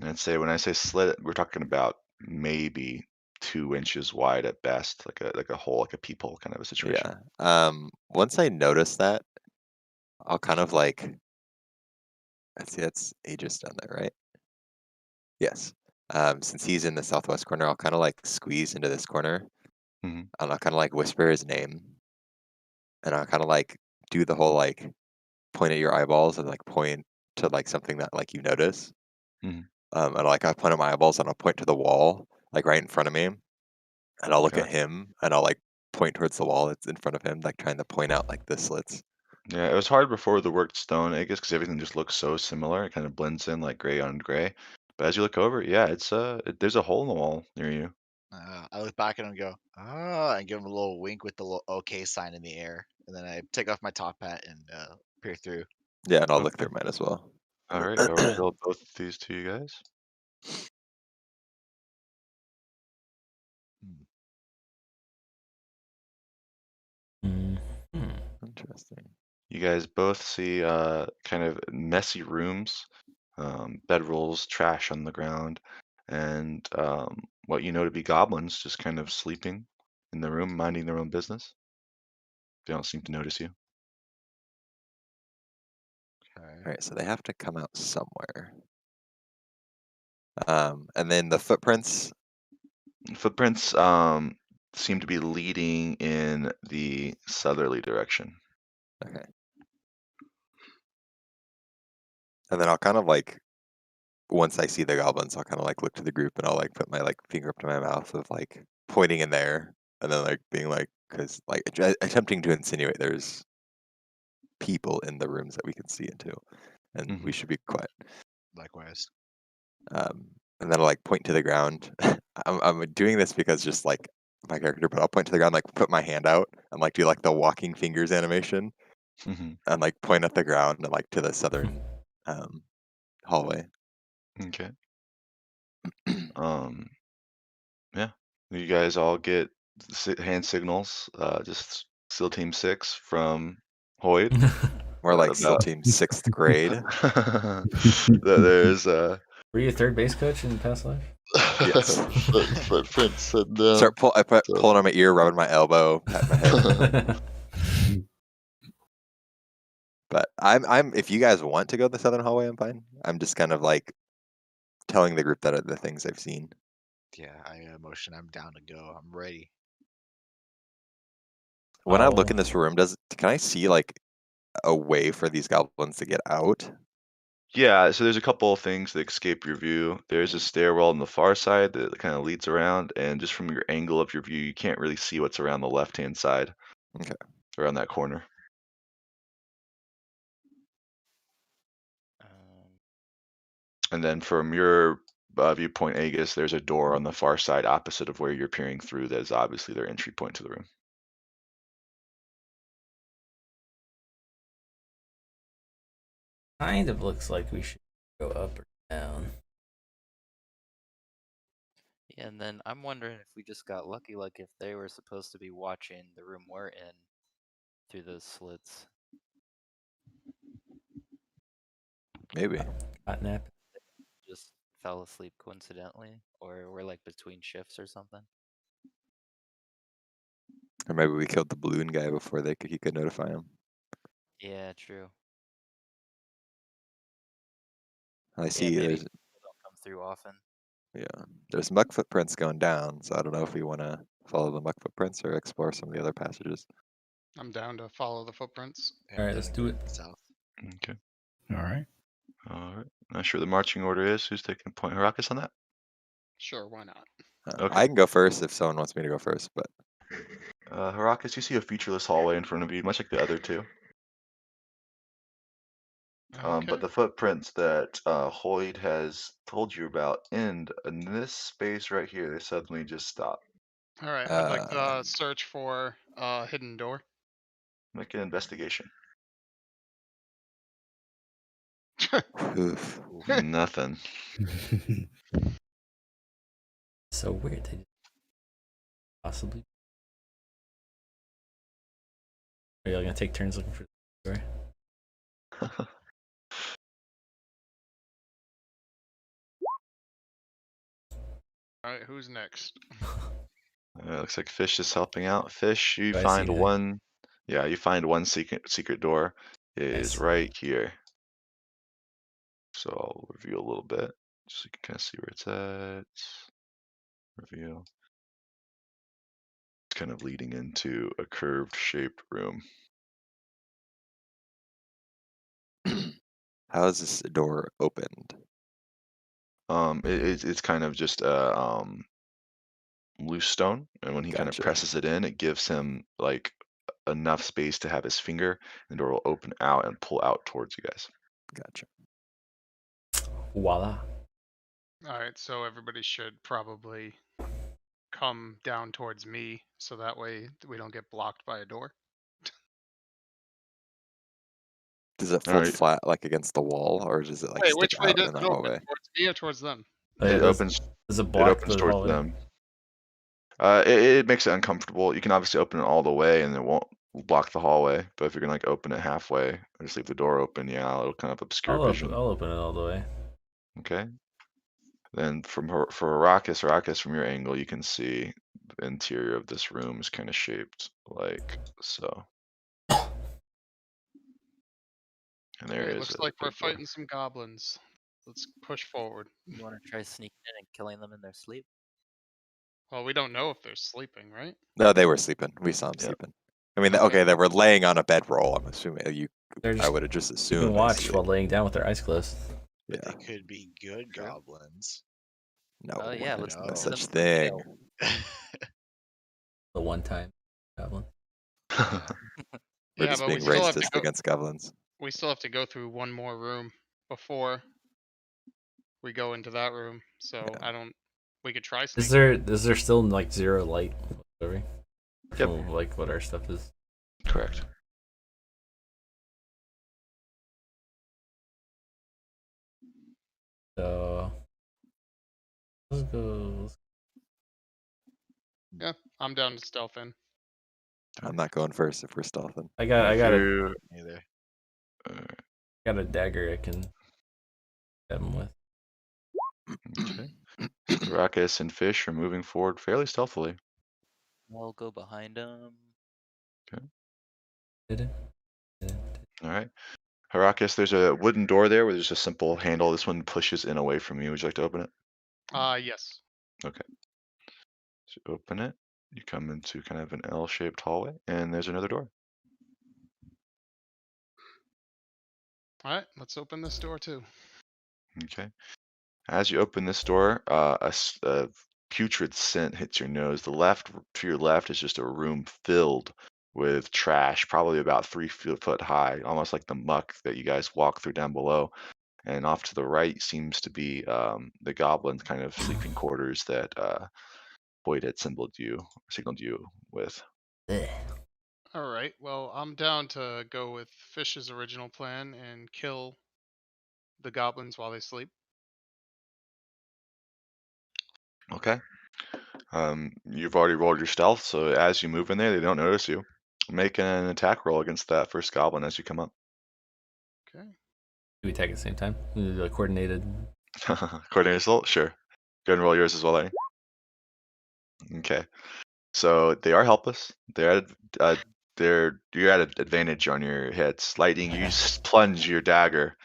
And I'd say when I say slit, we're talking about maybe 2 inches wide at best, like a hole, like a peephole kind of a situation. yeah. Once I notice that, I'll kind of like, let's see, that's Aegis down there, right? Yes. Since he's in the southwest corner, I'll kind of like squeeze into this corner, Mhm. and I'll kind of like whisper his name, and I'll kind of like do the whole like point at your eyeballs and like point to like something that like you notice. Mhm. And like I point at my eyeballs and I'll point to the wall, like right in front of me, and I'll look Okay. at him and I'll like point towards the wall that's in front of him, like trying to point out like the slits. Yeah, it was hard before with the worked stone, I guess, because everything just looks so similar. It kind of blends in like gray on gray. But as you look over, yeah, there's a hole in the wall near you. I look back at him and go, ah, and give him a little wink with the little OK sign in the air. And then I take off my top hat and peer through. Yeah, and I'll look Okay. through mine as well. All right, I'll reveal both these to you guys. Mhm. Interesting. You guys both see kind of messy rooms, bedrolls, trash on the ground, and what you know to be goblins just kind of sleeping in the room, minding their own business. They don't seem to notice you. All right, so they have to come out somewhere. And then the footprints. Footprints seem to be leading in the southerly direction. Okay. And then I'll kind of like, once I see the goblins, I'll kind of like look to the group and I'll like put my like finger up to my mouth of like pointing in there, and then like being like, because like attempting to insinuate there's people in the rooms that we can see into, and we should be quiet. Likewise. And then I'll like point to the ground. I'm doing this because just like my character, but I'll point to the ground, like put my hand out and like do like the walking fingers animation, and like point at the ground and like to the southern hallway. Okay. Yeah. You guys all get hand signals. Just SEAL Team 6 from Hoyt. More like SEAL About Team 6th grade. there's Were you a third base coach in past life? Yes. footprints sitting down. Start So- pulling on my ear, rubbing my elbow, patting my head. But I'm if you guys want to go the southern hallway, I'm fine. I'm just kind of like telling the group that are the things I've seen. Yeah, I motion. I'm down to go. I'm ready. When I look Oh. in this room, can I see like a way for these goblins to get out? Yeah, so there's a couple of things that escape your view. There's a stairwell on the far side that kind of leads around, and just from your angle of your view, you can't really see what's around the left-hand side. Okay. Around that corner. And then from your viewpoint, Aegis, there's a door on the far side opposite of where you're peering through that is obviously their entry point to the room. Kind of looks like we should go up or down. And then I'm wondering if we just got lucky, like if they were supposed to be watching the room we're in through those slits. Maybe. Hot nap. Just fell asleep coincidentally, or we're like between shifts or something. Or maybe we killed the balloon guy before he could notify him. Yeah, true. I see maybe there's people don't come through often. there's muck footprints going down, so I don't know if we want to follow the muck footprints or explore some of the other passages. I'm down to follow the footprints. Yeah, All right, I'm let's down do to it. go South. Okay. All right. All right. Not sure the marching order is. Who's taking point? Harakas on that? Sure, why not? Okay. I can go first if someone wants me to go first, but Harakas, you see a featureless hallway in front of you, much like the other two. Okay. But the footprints that Hoyd has told you about end in this space right here. They suddenly just stop. All right. I'd like Uh, to search for a hidden door. Make an investigation. oof. Nothing. So weird. They possibly. Are y'all gonna take turns looking for the door? All right. Who's next? Looks like Fish is helping out. Fish, you Do I see find anything? one. Yeah, you find one secret door. It is Nice. right here. So I'll review a little bit, so you can kind of see where it's at. Reveal. It's kind of leading into a curved shaped room. How is this door opened? It's kind of just a loose stone, and when he kind of Gotcha. presses it in, it gives him like enough space to have his finger, and the door will open out and pull out towards you guys. Gotcha. Voila. All right. So everybody should probably come down towards me, so that way we don't get blocked by a door. Does it All fold right, flat like against the wall, or does it like Wait, stick which way out does in it the open? hallway? Towards me or towards them? Oh, yeah, it opens. Does it It block opens the towards hallway? them. It makes it uncomfortable. You can obviously open it all the way, and it won't block the hallway. But if you're gonna like open it halfway or just leave the door open, yeah, it'll kind of obscure vision. I'll open it all the way. Okay. Then for Arrakis, from your angle, you can see the interior of this room is kind of shaped like so. And there Okay, is looks a like we're big door. fighting some goblins. Let's push forward. You want to try sneaking in and killing them in their sleep? Well, we don't know if they're sleeping, right? No, they were sleeping. We saw them Yep. sleeping. I mean, Okay. okay, they were laying on a bedroll. I'm assuming They're I just would have just keeping assumed they watch sleep. while laying down with their eyes closed. But Yeah. they could be good True. goblins. No, Oh yeah, there's let's no No. send them such some thing. mail. The one time goblin. Yeah. We're Yeah, just but we being still have to racist go. against goblins. We still have to go through one more room before we go into that room. So Yeah. I don't. We could try Is sneaking. there still like zero light whatsoever? Yep. From like what our stuff is. Correct. So let's go. Yeah, I'm down to stealth in. I'm not going first if we're stealthing. I got If Either. a dagger I can stab him with. Okay. Arrakis and Fish are moving forward fairly stealthily. I'll go behind them. Did it? All right. Arrakis, there's a wooden door there where there's a simple handle. This one pushes in away from you. Would you like to open it? Yes. Okay. So you open it. You come into kind of an L-shaped hallway, and there's another door. All right, let's open this door too. Okay. As you open this door, a putrid scent hits your nose. To your left is just a room filled with trash, probably about 3 foot high, almost like the muck that you guys walk through down below. And off to the right seems to be the goblin kind of sleeping quarters that Boyd had signaled you with. Ugh. All right. Well, I'm down to go with Fish's original plan and kill the goblins while they sleep. Okay. You've already rolled your stealth, so as you move in there, they don't notice you. Make an attack roll against that first goblin as you come up. Okay. Do we attack at the same time? The coordinated. Coordinated assault? Sure. Go ahead and roll yours as well, Lenny. Okay. So they are helpless. You're at an advantage on your hits. Lightning, you plunge your dagger.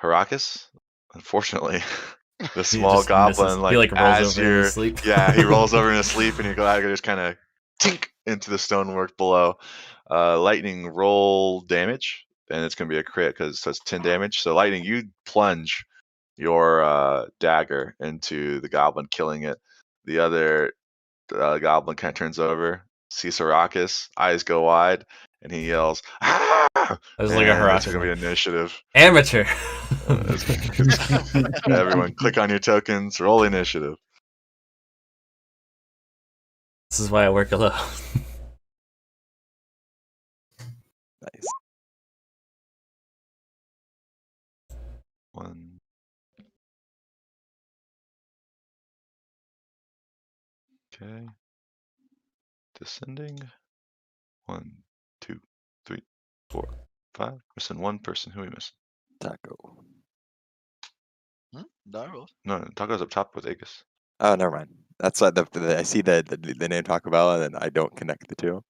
Harakas, unfortunately, the small just misses. goblin, He like rolls as over in his you're, sleep. yeah, he rolls over in his sleep, and your dagger just kind of tink into the stonework below. Lightning, roll damage, and it's gonna be a crit because it's 10 damage. So Lightning, you plunge your dagger into the goblin, killing it. The other goblin kind of turns over, sees Arrakis, eyes go wide, and he yells, "Ah!" There's like a And it's Harakas gonna be like, initiative. amateur. Everyone, click on your tokens. Roll initiative. This is why I work alone. Nice. 1. Okay. Descending. 1, 2, 3, 4, 5. Missing one person. Who are we missing? Taco. No. No, Taco's up top with Aegis. Oh, never mind. That's what I see the name Taco Bell, and then I don't connect the two.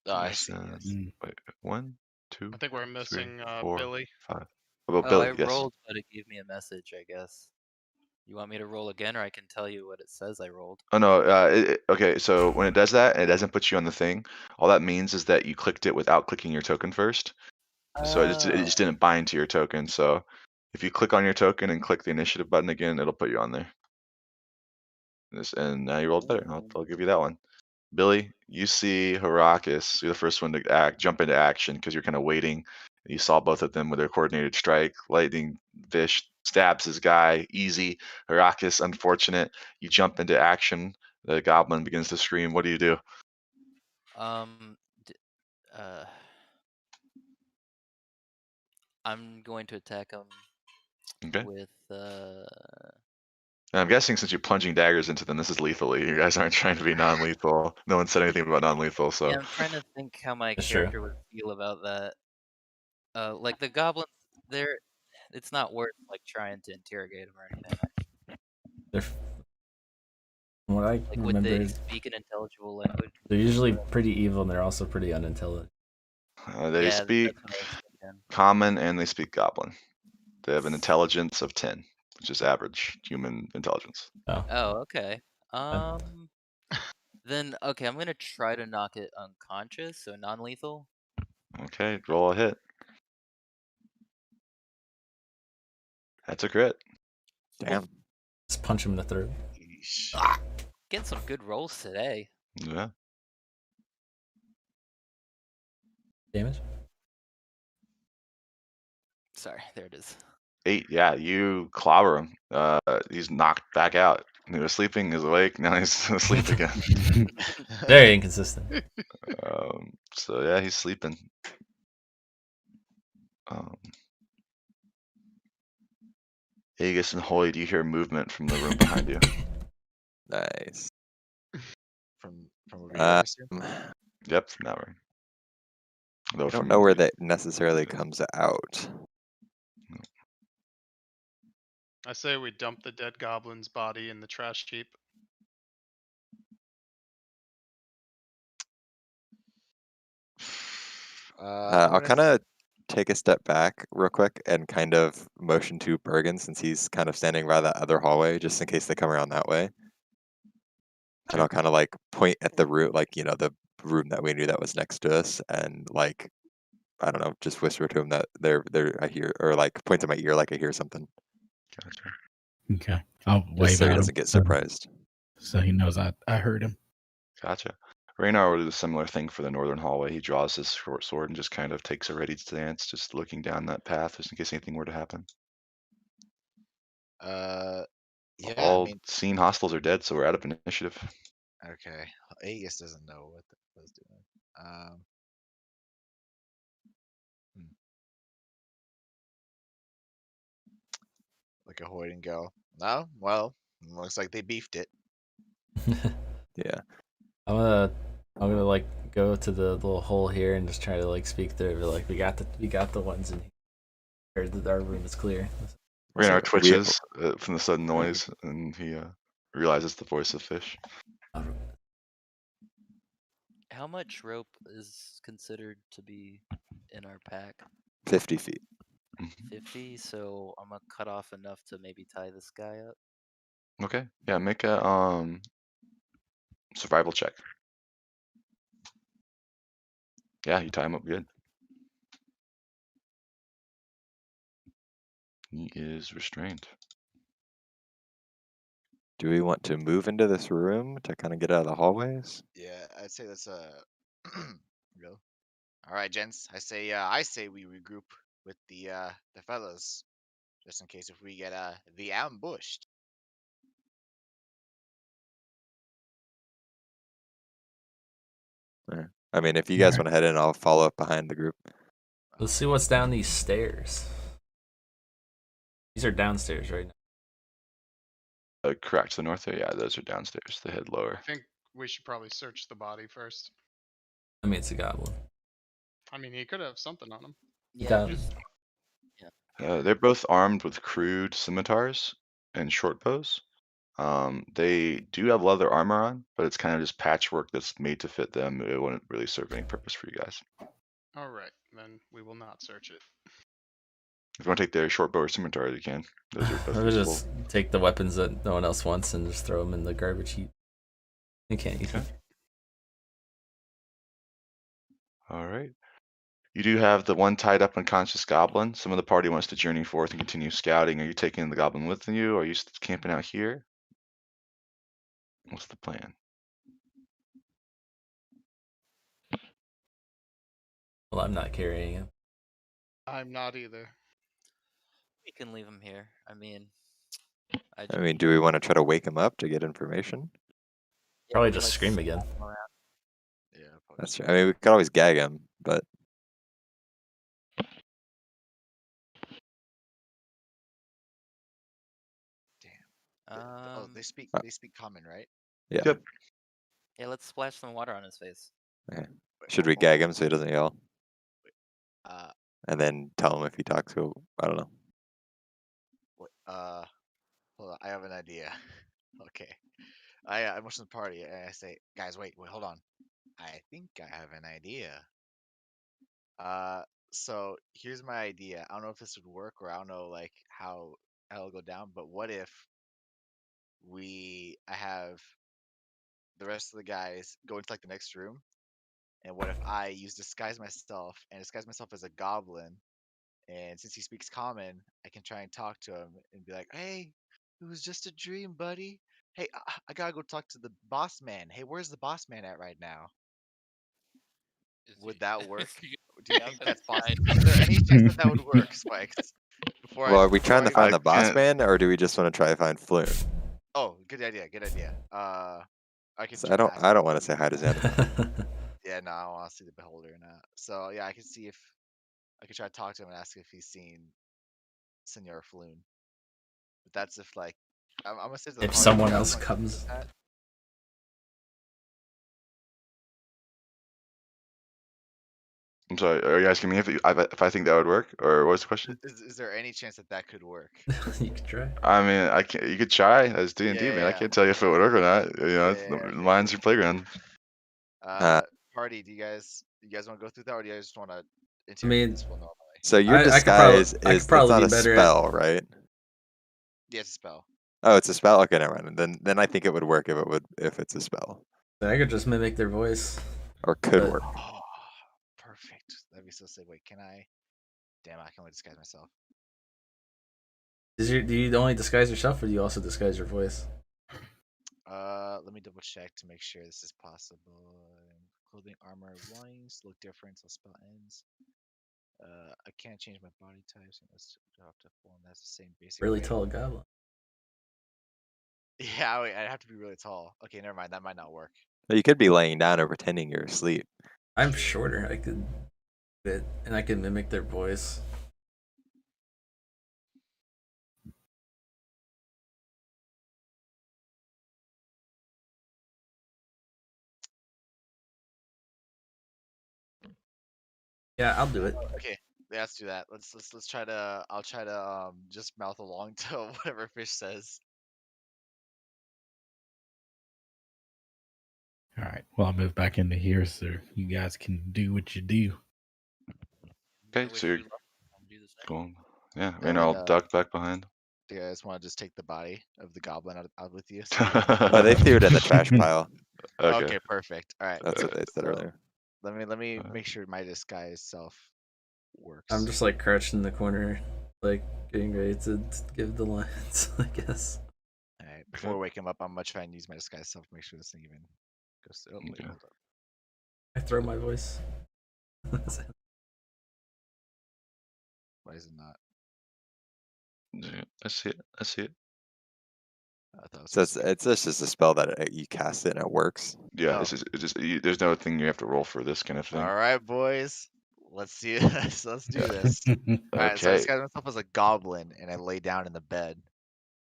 Oh, I see. Missing- Yes. Wait, 1, 2, I think we're 3, missing 4, Billy. 5. About Oh, Billy, I yes. rolled, but it gave me a message, I guess. You want me to roll again, or I can tell you what it says I rolled? Oh no, okay, so when it does that and it doesn't put you on the thing, all that means is that you clicked it without clicking your token first. So it just didn't bind to your token. So if you click on your token and click the initiative button again, it'll put you on there. And now you rolled better. I'll give you that one. Billy, you see Harakas. You're the first one to jump into action because you're kind of waiting. You saw both of them with their coordinated strike. Lightning Fish stabs his guy. Easy. Harakas, unfortunate. You jump into action. The goblin begins to scream. What do you do? D- uh, I'm going to attack him Okay. with And I'm guessing since you're plunging daggers into them, this is lethally. You guys aren't trying to be non-lethal. No one said anything about non-lethal, so Yeah, I'm trying to think how my That's true. character would feel about that. Like the goblins, they're it's not worth like trying to interrogate them or anything. They're, from what I Like would remember, they speak an intelligible language? they're usually pretty evil and they're also pretty unintelligent. they Yeah, speak that's what I was thinking. common and they speak goblin. They have an intelligence of 10, which is average human intelligence. Oh, Oh, okay. Then okay, I'm gonna try to knock it unconscious, so non-lethal. Okay, roll a hit. That's a crit. Damn. just punch him in the throat. Yeesh. Getting some good rolls today. Yeah. Damage? Sorry, there it is. 8. Yeah, you clobber him. He's knocked back out. He was sleeping. He's awake. Now he's asleep again. Very inconsistent. So yeah, he's sleeping. Aegis and Hoyd, you hear movement from the room behind you. Nice. From over here, I assume. Yep, from that room. Though I don't from know where that necessarily comes out. I say we dump the dead goblin's body in the trash heap. I'll gonna kind of take a step back real quick and kind of motion to Bergen since he's kind of standing by that other hallway, just in case they come around that way. And I'll kind of like point at the room, like, you know, the room that we knew that was next to us, and like, I don't know, just whisper to him that I hear, or like point to my ear like I hear something, Gotcha. Okay. I'll just wave so he at him doesn't get surprised. so he knows I heard him. Gotcha. Raynar will do a similar thing for the northern hallway. He draws his short sword and just kind of takes a ready stance, just looking down that path just in case anything were to happen. yeah, All I mean, seen hostiles are dead, so we're out of initiative. okay. Aegis doesn't know what the hell is doing. Like a Hoyd and go. No, well, looks like they beefed it. Yeah. I'm gonna like go to the little hole here and just try to like speak through it. But, like we got the ones in here. Our room is clear. Raynar we- twitches from the sudden noise, and he realizes the voice of Fish. How much rope is considered to be in our pack? 50 feet. 50, so I'm gonna cut off enough to maybe tie this guy up. Okay, yeah, make a survival check. Yeah, you tie him up good. He is restrained. Do we want to move into this room to kind of get out of the hallways? Yeah, I'd say that's a go. All right, gents. I say we regroup with the fellas, just in case if we get the ambushed. I mean, if you guys Alright. want to head in, I'll follow up behind the group. Let's see what's down these stairs. These are downstairs right now. Correct. To the north there, yeah, those are downstairs. They head lower. I think we should probably search the body first. I mean, it's a goblin. I mean, he could have something on him. Yeah, Got just They're both armed with crude scimitars and short bows. They do have leather armor on, but it's kind of just patchwork that's made to fit them. It wouldn't really serve any purpose for you guys. All right, then we will not search it. If you want to take their short bow or scimitar, you can. Those are I both would useful. just take the weapons that no one else wants and just throw them in the garbage heap. You can't use them. All right. You do have the one tied up unconscious goblin. Some of the party wants to journey forth and continue scouting. Are you taking the goblin with you, or are you camping out here? What's the plan? Well, I'm not carrying him. I'm not either. we can leave him here. I mean, I mean, do we want to try to wake him up to get information? yeah, Probably we just like scream slap again. him around. Yeah. probably That's so. true. I mean, we could always gag him, but Oh, they Uh, speak common, right? yeah. Yep. Yeah, let's splash some water on his face. Okay. Wait, Should hold- we hold gag on. him so he doesn't yell, Uh, and then tell him if he talks? Who? I don't know. what, hold on. I have an idea. Okay. I motion the party and I say, guys, wait, hold on. I think I have an idea. So here's my idea. I don't know if this would work or I don't know like how it'll go down, but what if I have the rest of the guys go into like the next room, and what if I use disguise myself and disguise myself as a goblin, and since he speaks common, I can try and talk to him and be like, hey, it was just a dream, buddy. Hey, I gotta go talk to the boss man. Hey, where's the boss man at right now? Would that work? Do you Yeah, think I'm that's gonna possible? Is there any chance that would work, Spikes? Well, are we trying to before I- find the boss can't- man, or do we just want to try to find Floon? Oh, good idea. Good idea. I can. So try to ask I don't him. want to say hi to Xander. Yeah, no, I want to see the beholder or not. So yeah, I can see if I could try to talk to him and ask if he's seen Senor Floon. But that's if like I'm gonna say to the If party, someone you guys else wanna go comes. with that? I'm sorry. Are you asking me if I think that would work, or what's the question? Is there any chance that that could work? You could try. I mean, I can. You could try as D&D, man. I Yeah. can't tell you if it would work or not. You know, Yeah, okay, mine's okay. your playground. Party, do you guys want to go through that, or do you guys just want to I interrogate mean, this fool normally? So your I could probably- disguise I is could probably it's not be a better at- spell, right? Yeah, it's a spell. Oh, it's a spell. Okay, never mind. Then I think it would work if it's a spell, I could just mimic their voice. or could But- work. Oh, perfect. That'd be so sick. Wait, can I? Damn, I can only disguise myself. Do you only disguise yourself, or do you also disguise your voice? Let me double check to make sure this is possible. Clothing, armor, wines look different until spell ends. I can't change my body types unless drop to form. That's the same basic. Really okay. tall goblin. Yeah, wait, I'd have to be really tall. Okay, never mind. That might not work. But you could be laying down or pretending you're asleep. I'm shorter. I could fit, and I can mimic their voice. Yeah, I'll do it. Okay, yeah, let's do that. Let's try to. I'll try to just mouth along to whatever Fish says. All right. Well, I'll move back into here so you guys can do what you do. Okay, I wish so you're you luck and do the same. going. Yeah, I And mean, then, I'll duck back behind. Do you guys want to just take the body of the goblin out with you? Oh, they threw it in the trash pile. Okay. Perfect. All right. That's what they said So, earlier. Let me Uh, make sure my disguise self works. I'm just like crouched in the corner, like getting ready to give the lines, I guess. All right. Before we wake him up, I'm gonna try and use my disguise self to make sure this thing even goes through. Oh, wait, Okay. hold up. I throw my voice. Why is it not? Yeah, I see it. I see it. I thought it was So supposed to be. it's just a spell that you cast it and it works. Yeah, Oh. there's no thing you have to roll for this kind of thing. All right, boys. Let's see this. Let's do this. All right, so I Okay. disguised myself as a goblin and I lay down in the bed.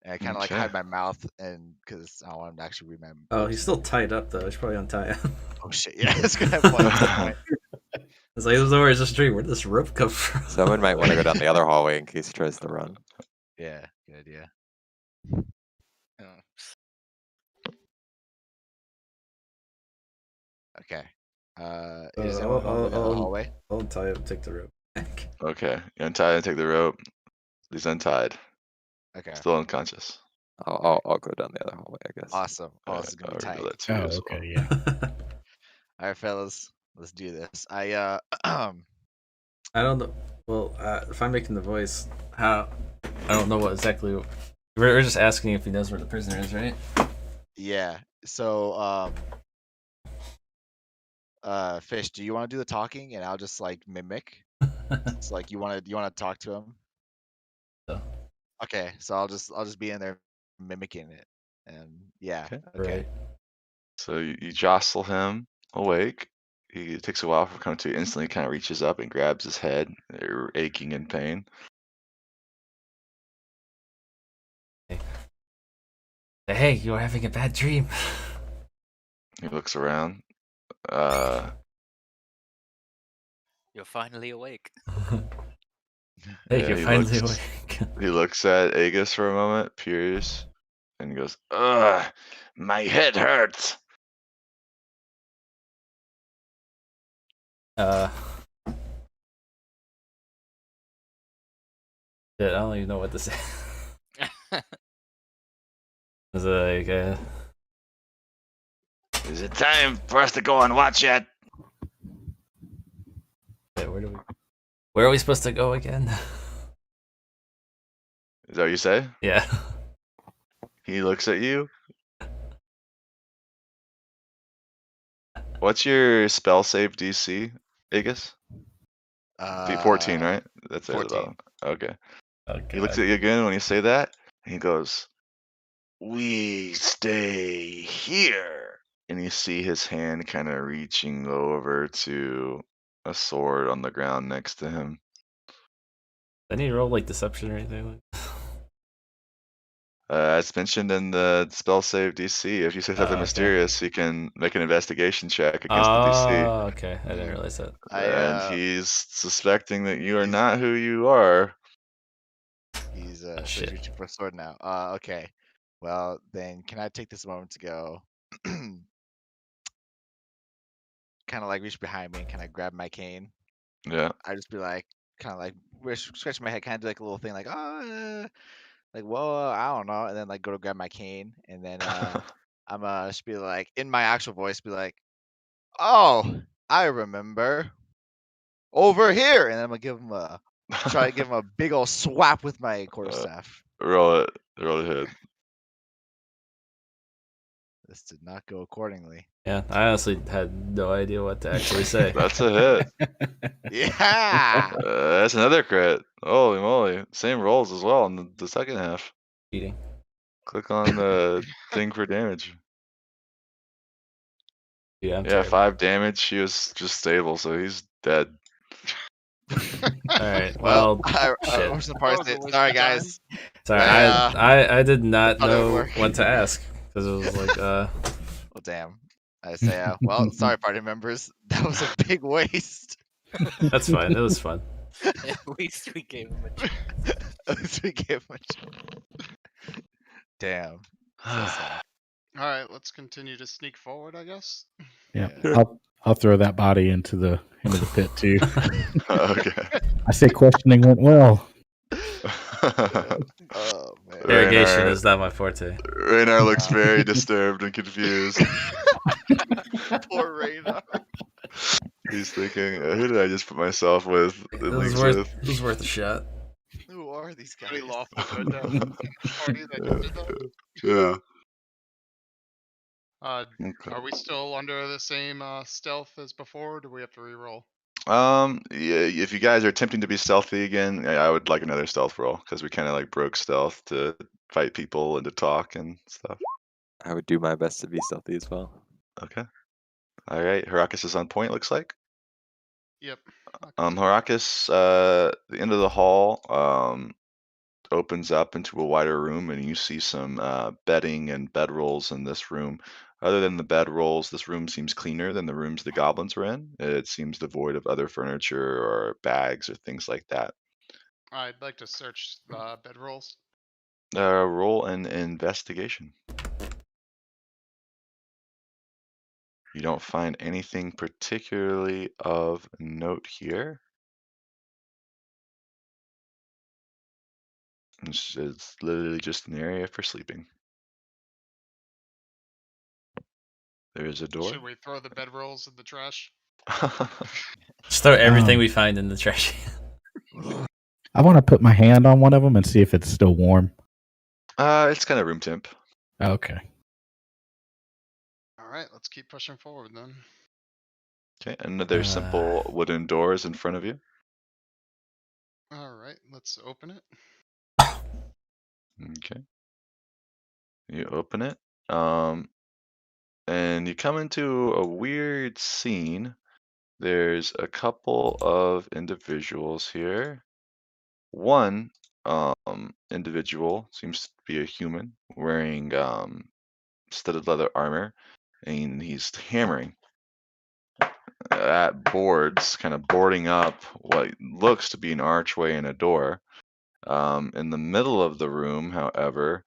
And I kind of like Okay. hide my mouth and because I don't want him to actually read my. Oh, lips he's and still everything. tied up though. I should probably untie him. Oh shit! Yeah, it's gonna have point. Good point. It's like, this is where is this dream? Where did this rope come from? Someone might want to go down the other hallway in case he tries to run. Yeah, good idea. Yeah. Okay. Is anyone going to the I'll hallway? I'll untie him. Take the rope back. Okay. You untie and take the rope. He's untied. Okay. Still unconscious. I'll go down the other hallway, I guess. Awesome. Oh, this is gonna be I'll tight. do that too Oh, as okay, well. yeah. All right, fellas, let's do this. I don't know. Well, if I'm making the voice, how? I don't know what exactly. We're just asking if he knows where the prisoner is, right? yeah. So Fish, do you want to do the talking and I'll just like mimic? It's like you want to talk to him. So, Okay, so I'll just be in there mimicking it, and yeah. Okay. Okay. right. So you jostle him awake. It takes a while for him to come to. Instantly, kind of reaches up and grabs his head, aching in pain. Hey, you're having a bad dream. He looks around. You're finally awake. Hey, Yeah, you're he finally looks- awake. He looks at Aegis for a moment, Pierce, and goes, "Ugh, my head hurts." Shit, I don't even know what to say. It's like, Is it time for us to go and watch yet? yeah, where are we supposed to go again? Is that what you say? Yeah. He looks at you. What's your spell save DC, Aegis? 14, right? That's it. 14. Okay. Oh, He looks at you again when you say that, and he goes, "We stay here." And you see his hand kind of reaching over to a sword on the ground next to him. Did he roll like deception or anything? As mentioned in the spell save DC, if you say something okay. mysterious, he can make an investigation check against the DC. Oh, okay. I didn't realize that. And he's suspecting that you are not who you are. He's Oh, so he's shit. reaching for a sword now. Okay. Well, then can I take this moment to go kind of like reach behind me and kind of grab my cane? Yeah. I just be like kind of like scratch my head, kind of do like a little thing like like whoa, I don't know, and then like go to grab my cane and then I'm just be like in my actual voice be like, "Oh, I remember. Over here." And then I'm gonna give him try to give him a big old swap with my quarterstaff. Roll it. Roll the hit. This did not go accordingly. Yeah, I honestly had no idea what to actually say. That's a hit. Yeah. That's another crit. Holy moly. Same rolls as well in the second half. Cheating. Click on the thing for damage. Yeah, I'm Yeah, terrible. 5 damage. He was just stable, so he's dead. Alright, Well, well, shit. what's the part? That was a waste Sorry, of time. guys. Sorry, I did not thought it would know work. what to ask. Because it was like, Well, damn. I say, well, sorry, party members. That was a big waste. that's fine. It was fun. At least we gave him a chance. At least we gave much. Damn. So sad. All right, let's continue to sneak forward, I guess. Yeah. Yeah. I'll throw that body into the pit too. Okay. I say questioning went well. Oh man. Irrigation Raynar- is not my forte. Raynar looks very disturbed and confused. Poor Raynar. He's thinking, who did I just put myself with? It in was leagues it was worth a shot. Who are these guys? Pretty lawful good party that did that. Yeah. Uh, Okay. Are we still under the same stealth as before? Or do we have to reroll? Yeah, if you guys are attempting to be stealthy again, I would like another stealth roll because we kind of like broke stealth to fight people and to talk and stuff. I would do my best to be stealthy as well. Okay. All right. Harakas is on point. Looks like. Yep. I'll continue. Harakas, the end of the hall opens up into a wider room, and you see some bedding and bedrolls in this room. Other than the bedrolls, this room seems cleaner than the rooms the goblins were in. It seems devoid of other furniture or bags or things like that. I'd like to search the bedrolls. Roll an investigation. You don't find anything particularly of note here. It's literally just an area for sleeping. There is a door. Should we throw the bedrolls in the trash? Just throw everything Um, we find in the trash. I want to put my hand on one of them and see if it's still warm. It's kind of room temp. Okay. All right, let's keep pushing forward then. Okay, and there's simple wooden doors in front of you. All right, let's open it. Okay. You open it. And you come into a weird scene. There's a couple of individuals here. One individual seems to be a human wearing studded leather armor, and he's hammering at boards, kind of boarding up what looks to be an archway and a door. In the middle of the room, however,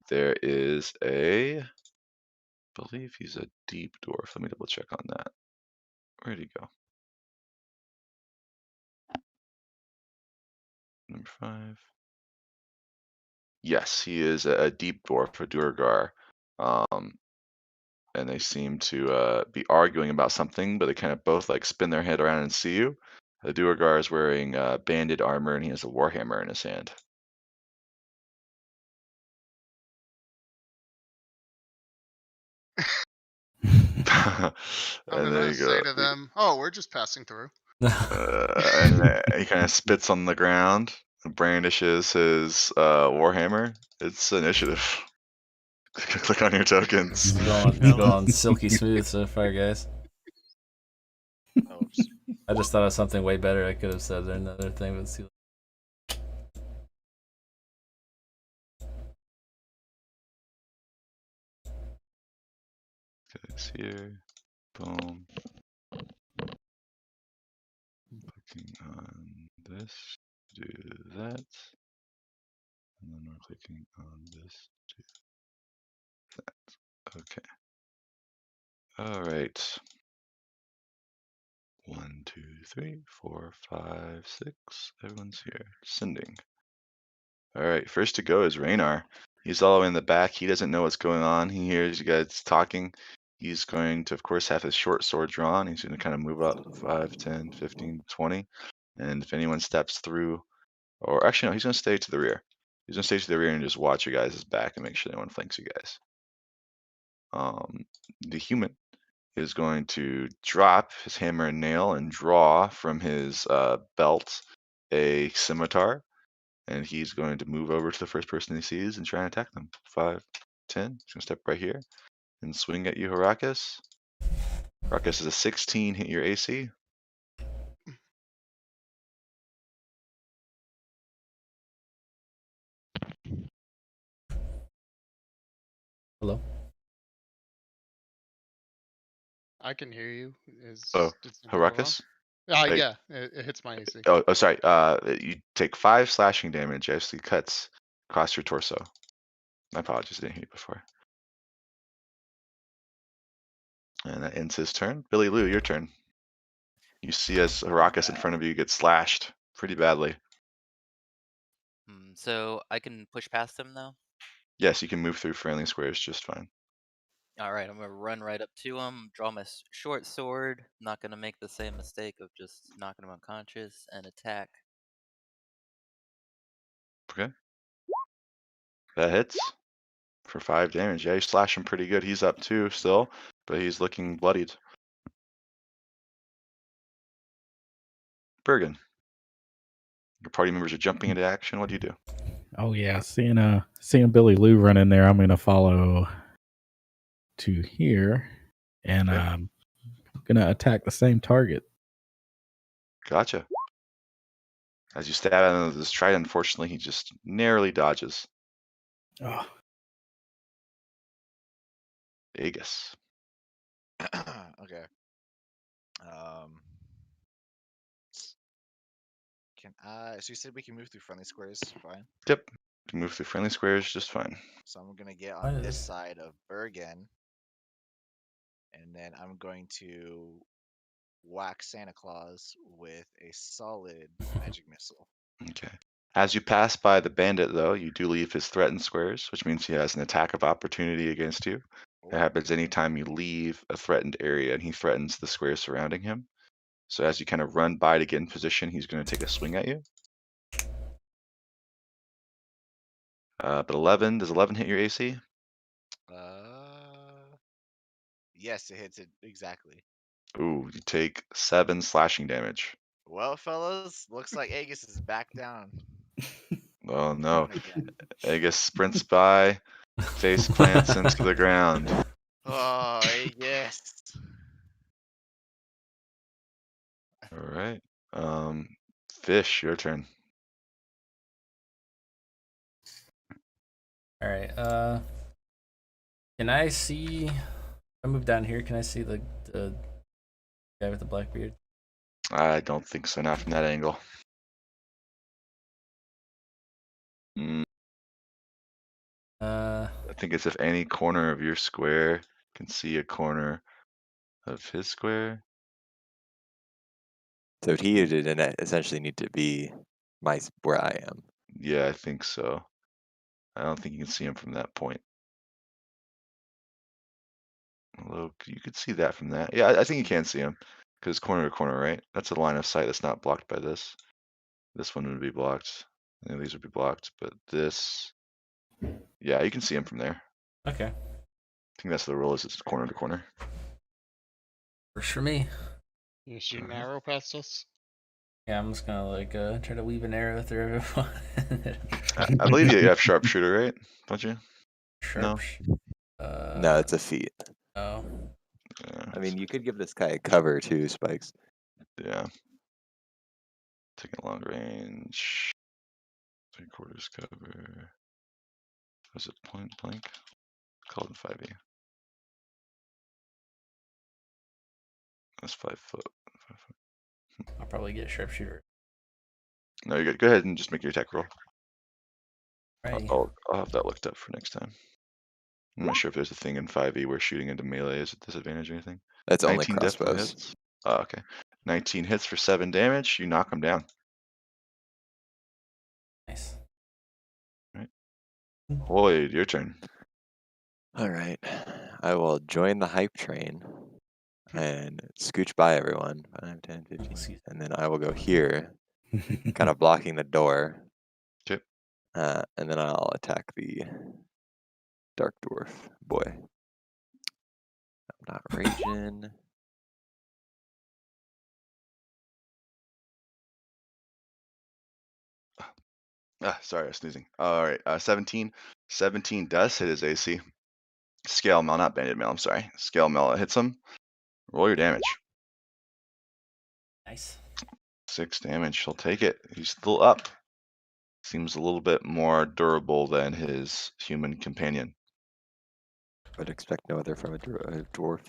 there is I believe he's a deep dwarf. Let me double check on that. Where'd he go? Number 5. Yes, he is a deep dwarf, a Duergar. And they seem to be arguing about something, but they kind of both like spin their head around and see you. The Duergar is wearing banded armor, and he has a warhammer in his hand. I'm And there gonna you say go. to them, "Oh, we're just passing through." And he kind of spits on the ground, brandishes his warhammer. It's initiative. Click on your tokens. It's going silky smooth so far, guys. Oops. I just thought of something way better I could have said there. Another thing, but let's see. It's here. Boom. Clicking on this, do that. And then we're clicking on this, do that. Okay. All right. 1, 2, 3, 4, 5, 6. Everyone's here. Sending. All right. First to go is Raynar. He's all the way in the back. He doesn't know what's going on. He hears you guys talking. He's going to, of course, have his short sword drawn. He's going to kind of move up 5, 10, 15, 20. And if anyone steps through, or actually, no, he's going to stay to the rear. He's going to stay to the rear and just watch you guys' back and make sure no one flanks you guys. The human is going to drop his hammer and nail and draw from his belt a scimitar, and he's going to move over to the first person he sees and try and attack them. 5, 10. He's going to step right here and swing at you, Harakas. Harakas is a 16, hit your AC. Hello. I can hear you. Oh, Did something go wrong? Harakas? Hey. Yeah, it hits my AC. Oh, sorry. You take 5 slashing damage as he cuts across your torso. My apologies, I didn't hear you before. And that ends his turn. Billy Lou, your turn. You see as Harakas in front of you gets slashed pretty badly. So I can push past him though? Yes, you can move through friendly squares just fine. Alright, I'm gonna run right up to him, draw my short sword. I'm not gonna make the same mistake of just knocking him unconscious and attack. Okay. That hits for 5 damage. Yeah, you slash him pretty good. He's up too still, but he's looking bloodied. Bergen. Your party members are jumping into action. What do you do? Oh yeah, seeing Billy Lou run in there, I'm gonna follow to here, and Okay. I'm gonna attack the same target. Gotcha. As you stab at him with this trident, unfortunately, he just narrowly dodges. Oh, Aegis. Okay. Can I? So you said we can move through friendly squares, fine. Yep. You move through friendly squares just fine. So I'm gonna get What on is this this? side of Bergen, and then I'm going to whack Santa Claus with a solid magic missile. Okay. As you pass by the bandit, though, you do leave his threatened squares, which means he has an attack of opportunity against you. It Oh, happens anytime you leave a threatened area and he threatens the squares surrounding him. So as you kind of run by to get in position, he's going to take a swing at you. But 11, does 11 hit your AC? yes, it hits it exactly. Ooh, you take 7 slashing damage. Well, fellas, looks like Aegis is back down. Oh no. Down again. Aegis sprints by, face plants into the ground. Oh, Aegis. Alright. Fish, your turn. All right. Can I see? I move down here. Can I see the guy with the black beard? I don't think so, not from that angle. Mm, Uh, I think it's if any corner of your square can see a corner of his square. So he did essentially need to be where I am. Yeah, I think so. I don't think you can see him from that point. Although you could see that from that. Yeah, I think you can see him because corner to corner, right? That's a line of sight that's not blocked by this. This one would be blocked. And these would be blocked, but this, yeah, you can see him from there. okay. I think that's the rule. Is it's corner to corner. Works for me. You shoot an Alright. arrow past us? Yeah, I'm just gonna like try to weave an arrow through everyone. I believe you have sharpshooter, right? Don't you? Sharp. No, it's a feat. Oh. Yeah. I mean, you could give this guy a cover too, Spikes. Yeah. Taking long range. 3/4 cover. Was it point blank? Called in 5e. That's 5 foot. 5 foot. I'll probably get sharpshooter. No, you're good. Go ahead and just make your attack roll. Righty. I'll have that looked up for next time. I'm not sure if there's a thing in 5e where shooting into melee is a disadvantage or anything. That's only 19 definitely crossbows. hits. Oh, okay. 19 hits for 7 damage. You knock him down. Nice. Lloyd, your turn. All right. I will join the hype train and scooch by everyone. 5, 10, 15. Excuse And then I will go here, kind of blocking the door. Okay. And then I'll attack the dark dwarf boy. I'm not raging. Sorry, I was sneezing. All right, 17. 17 does hit his AC. Scale mail, not banded mail. I'm sorry. Scale mail hits him. Roll your damage. Nice. 6 damage. He'll take it. He's still up. Seems a little bit more durable than his human companion. Would expect no other from a dwarf.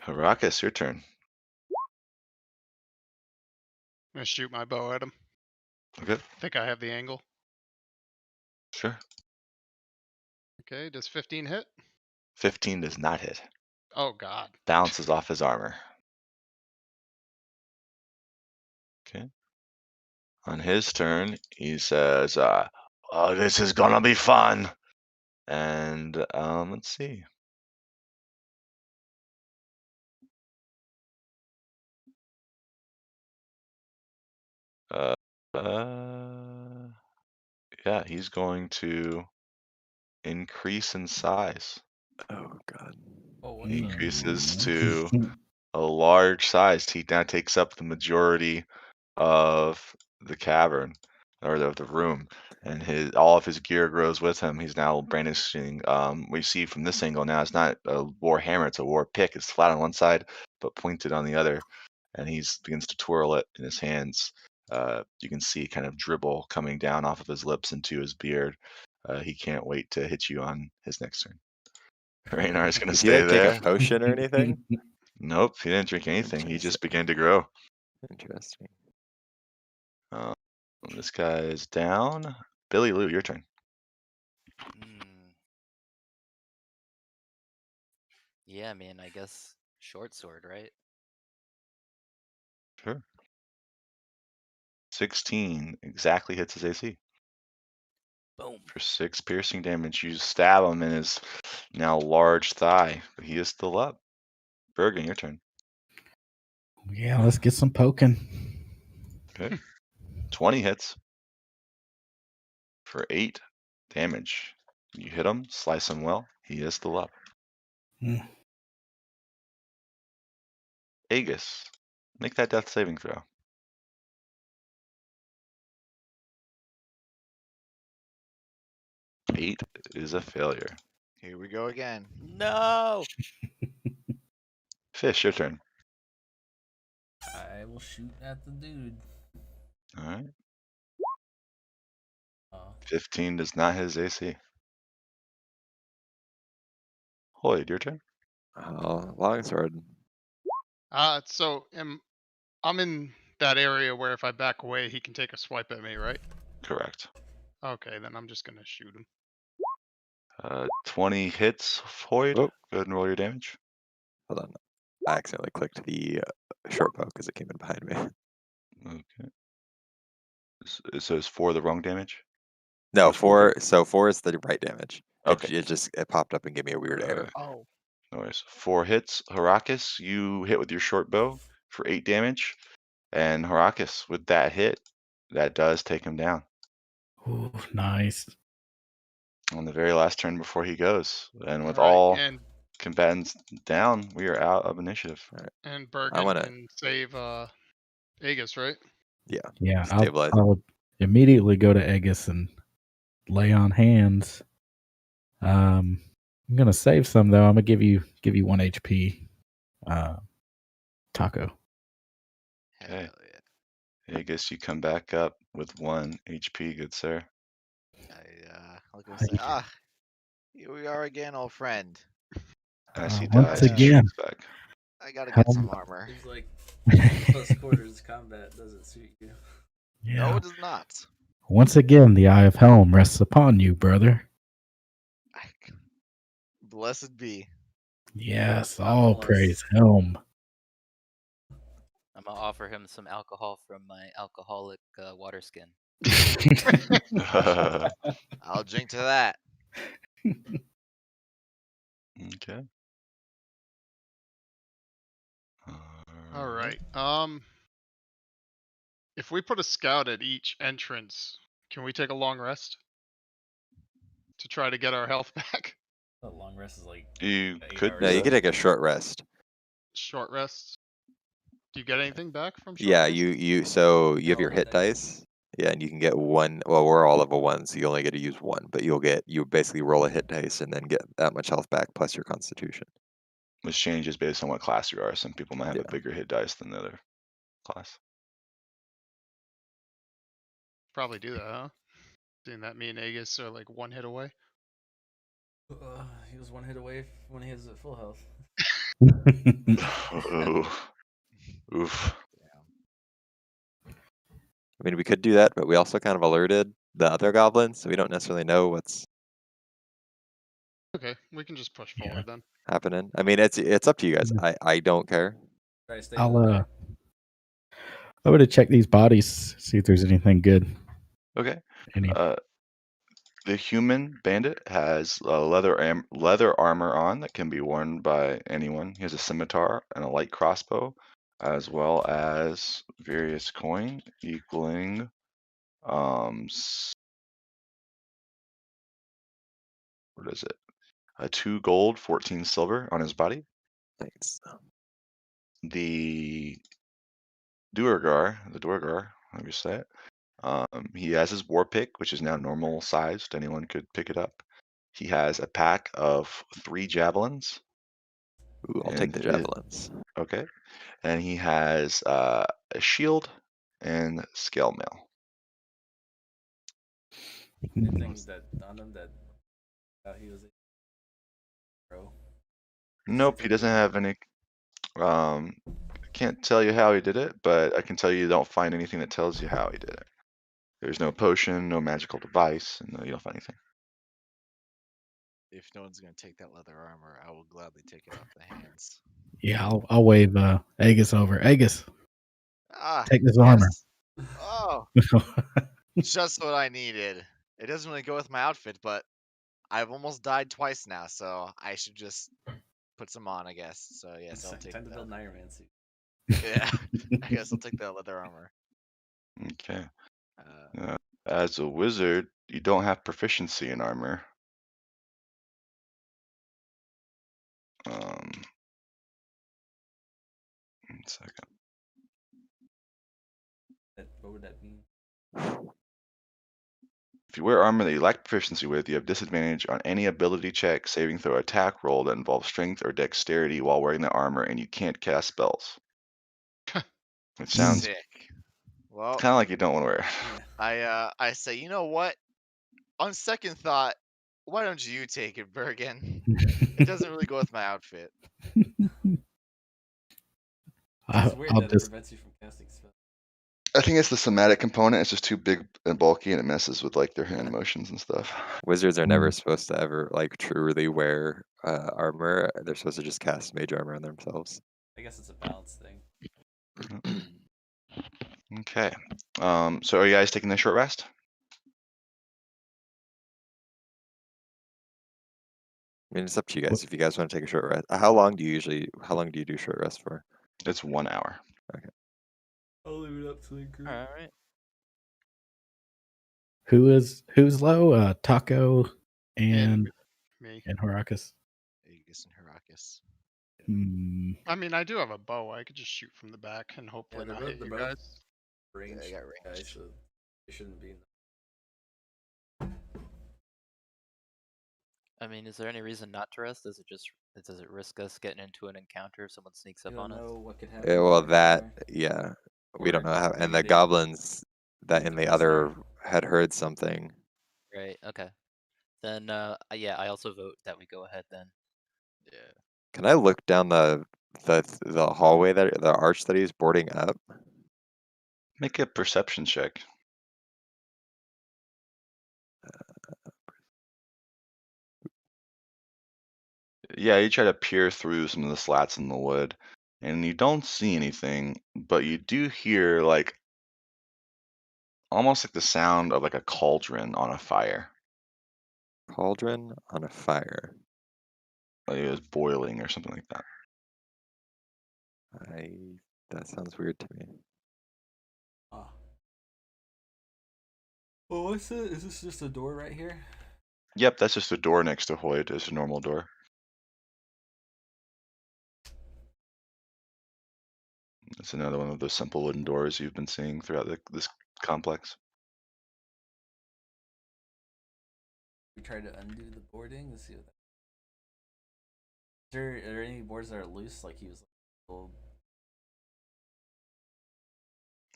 Harakas, your turn. I'm gonna shoot my bow at him. Okay, Think I have the angle. sure. Okay, does 15 hit? 15 does not hit. Oh god. Bounces off his armor. Okay. On his turn, he says, "Oh, this is gonna be fun." And let's see. Uh, yeah, he's going to increase in size. Oh god. Oh, He wait. increases to a large size. He now takes up the majority of the cavern or the room, and all of his gear grows with him. He's now brandishing. We see from this angle now, it's not a war hammer; it's a war pick. It's flat on one side, but pointed on the other, and he begins to twirl it in his hands. You can see kind of dribble coming down off of his lips into his beard. He can't wait to hit you on his next turn. Raynar is going to Did he stay like take there. a potion or anything? Nope, he didn't drink anything. He just began to grow. Interesting. This guy is down. Billy Lou, your turn. Yeah, I mean, I guess short sword, right? Sure. 16 exactly hits his AC. Boom. For 6 piercing damage. You stab him in his now large thigh, but he is still up. Bergen, your turn. Yeah, let's get some poking. Okay. 20 hits for 8 damage. You hit him, slice him well. He is still up. Mm. Aegis, make that death saving throw. 8 is a failure. Here we go again. No. Fish, your turn. I will shoot at the dude. All right. Oh. 15 does not hit his AC. Hoyd, your turn. Longsword. So I'm in that area where if I back away, he can take a swipe at me, right? Correct. Okay, then I'm just gonna shoot him. 20 hits, Hoyd. Oh. Go ahead and roll your damage. Hold on. I accidentally clicked the short bow because it came in behind me. Okay. So it's 4 the wrong damage? No, What's four? 4. So 4 is the right damage. Okay. It popped up and gave me a weird error. Oh. No worries. 4 hits. Harakis, you hit with your short bow for 8 damage. And Harakis, with that hit, that does take him down Ooh, nice. on the very last turn before he goes. And with Alright, all and combatants down, we are out of initiative. Bergen wanna- can save Aegis, right? Yeah, Stabilize. I'll immediately go to Aegis and lay on hands. I'm gonna save some though. I'm gonna give you 1 HP. Taco. Okay. Hell yeah. I guess you come back up with 1 HP, good sir. I look and say, here we are again, old friend. As he Once dies, he again, shrinks back. I gotta get some Helm. armor. Seems like close quarters combat doesn't suit you. Yeah. No, it does not. Once again, the Eye of Helm rests upon you, brother. Blessed be. Yes, God all bless. praise Helm. I'm gonna offer him some alcohol from my alcoholic water skin. I'll drink to that. Okay. Alright. If we put a scout at each entrance, can we take a long rest? To try to get our health back? A long rest is like You 8 could hours. No, do you that. can take a short rest. Short rests. Do you get anything back from short Yeah, rests? you have All your the hit dice. dice. Yeah, and you can get 1. Well, we're all level 1, so you only get to use 1, but you basically roll a hit dice and then get that much health back plus your constitution. Which changes based on what class you are. Some people might have Yeah. a bigger hit dice than the other class. Probably do that, huh? Seeing that me and Aegis are like 1 hit away. He was 1 hit away when he was at full health. Oof. I mean, we could do that, but we also kind of alerted the other goblins, so we don't necessarily know what's Okay, we can just push Yeah. forward then. happening. I mean, it's up to you guys. I don't care. Try to stay to the I'll back. I'm gonna check these bodies, see if there's anything good. Okay. Any The human bandit has leather armor on that can be worn by anyone. He has a scimitar and a light crossbow, as well as various coin equaling what is it? 2 gold, 14 silver on his body. Thanks. the Duergar, however you say it, he has his war pick, which is now normal sized. Anyone could pick it up. He has a pack of 3 javelins. Ooh, I'll take the And javelins. okay. And he has a shield and scale mail. Anything that on him that he was a pro? Nope, he doesn't have any. I can't tell you how he did it, but I can tell you don't find anything that tells you how he did it. There's no potion, no magical device, and you don't find anything. If no one's gonna take that leather armor, I will gladly take it off the hands. Yeah, I'll wave Aegis over. Aegis, Ah, take this armor. yes. Oh, just what I needed. It doesn't really go with my outfit, but I've almost died twice now, so I should just put some on, I guess. So yes, I'll take Time to that. build an Iron Man suit. Yeah, I guess I'll take that leather armor. Okay. Uh, As a wizard, you don't have proficiency in armor. One second. What would that mean? If you wear armor that you lack proficiency with, you have disadvantage on any ability check, saving throw, attack roll that involves strength or dexterity while wearing the armor, and you can't cast spells. It sounds sick. Well, kind of like you don't want to wear it. Yeah. I say, you know what? On second thought, why don't you take it, Bergen? It doesn't really go with my outfit. It's weird I'll that it just prevents you from casting spells. I think it's the somatic component. It's just too big and bulky, and it messes with like their hand motions and stuff. Wizards are never supposed to ever like truly wear armor. They're supposed to just cast mage armor on themselves. I guess it's a balance thing. Okay. So are you guys taking a short rest? I mean, it's up to you guys if you guys want to take a short rest. How long do you do short rest for? It's 1 hour. I'll leave it up to the group. All right. who's low? Taco and Me. Harakas. Aegis and Harakas. Hmm. I mean, I do have a bow. I could just shoot from the back and hopefully they're not both- hit they're you both- guys. Range Yeah, I got guys, range. so they shouldn't be. I mean, is there any reason not to rest? Does it risk us getting into an encounter if someone sneaks up You don't on us? know what could happen. Yeah, well, in that there. we don't Or know how. And maybe the they goblins that leave in the the rest there. other had heard something. Right. Okay. Then yeah, I also vote that we go ahead then. Yeah. Can I look down the hallway the arch that he's boarding up? Make a perception check. Yeah, you try to peer through some of the slats in the wood, and you don't see anything, but you do hear like almost like the sound of like a cauldron on a fire. Cauldron on a fire. Like it was boiling or something like that. That sounds weird to me. Ah. Well, what's it? Is this just a door right here? Yep, that's just a door next to Hoyd. It's a normal door. It's another one of those simple wooden doors you've been seeing throughout this complex. We try to undo the boarding. Let's see what that. Are there any boards that are loose? Like he was like,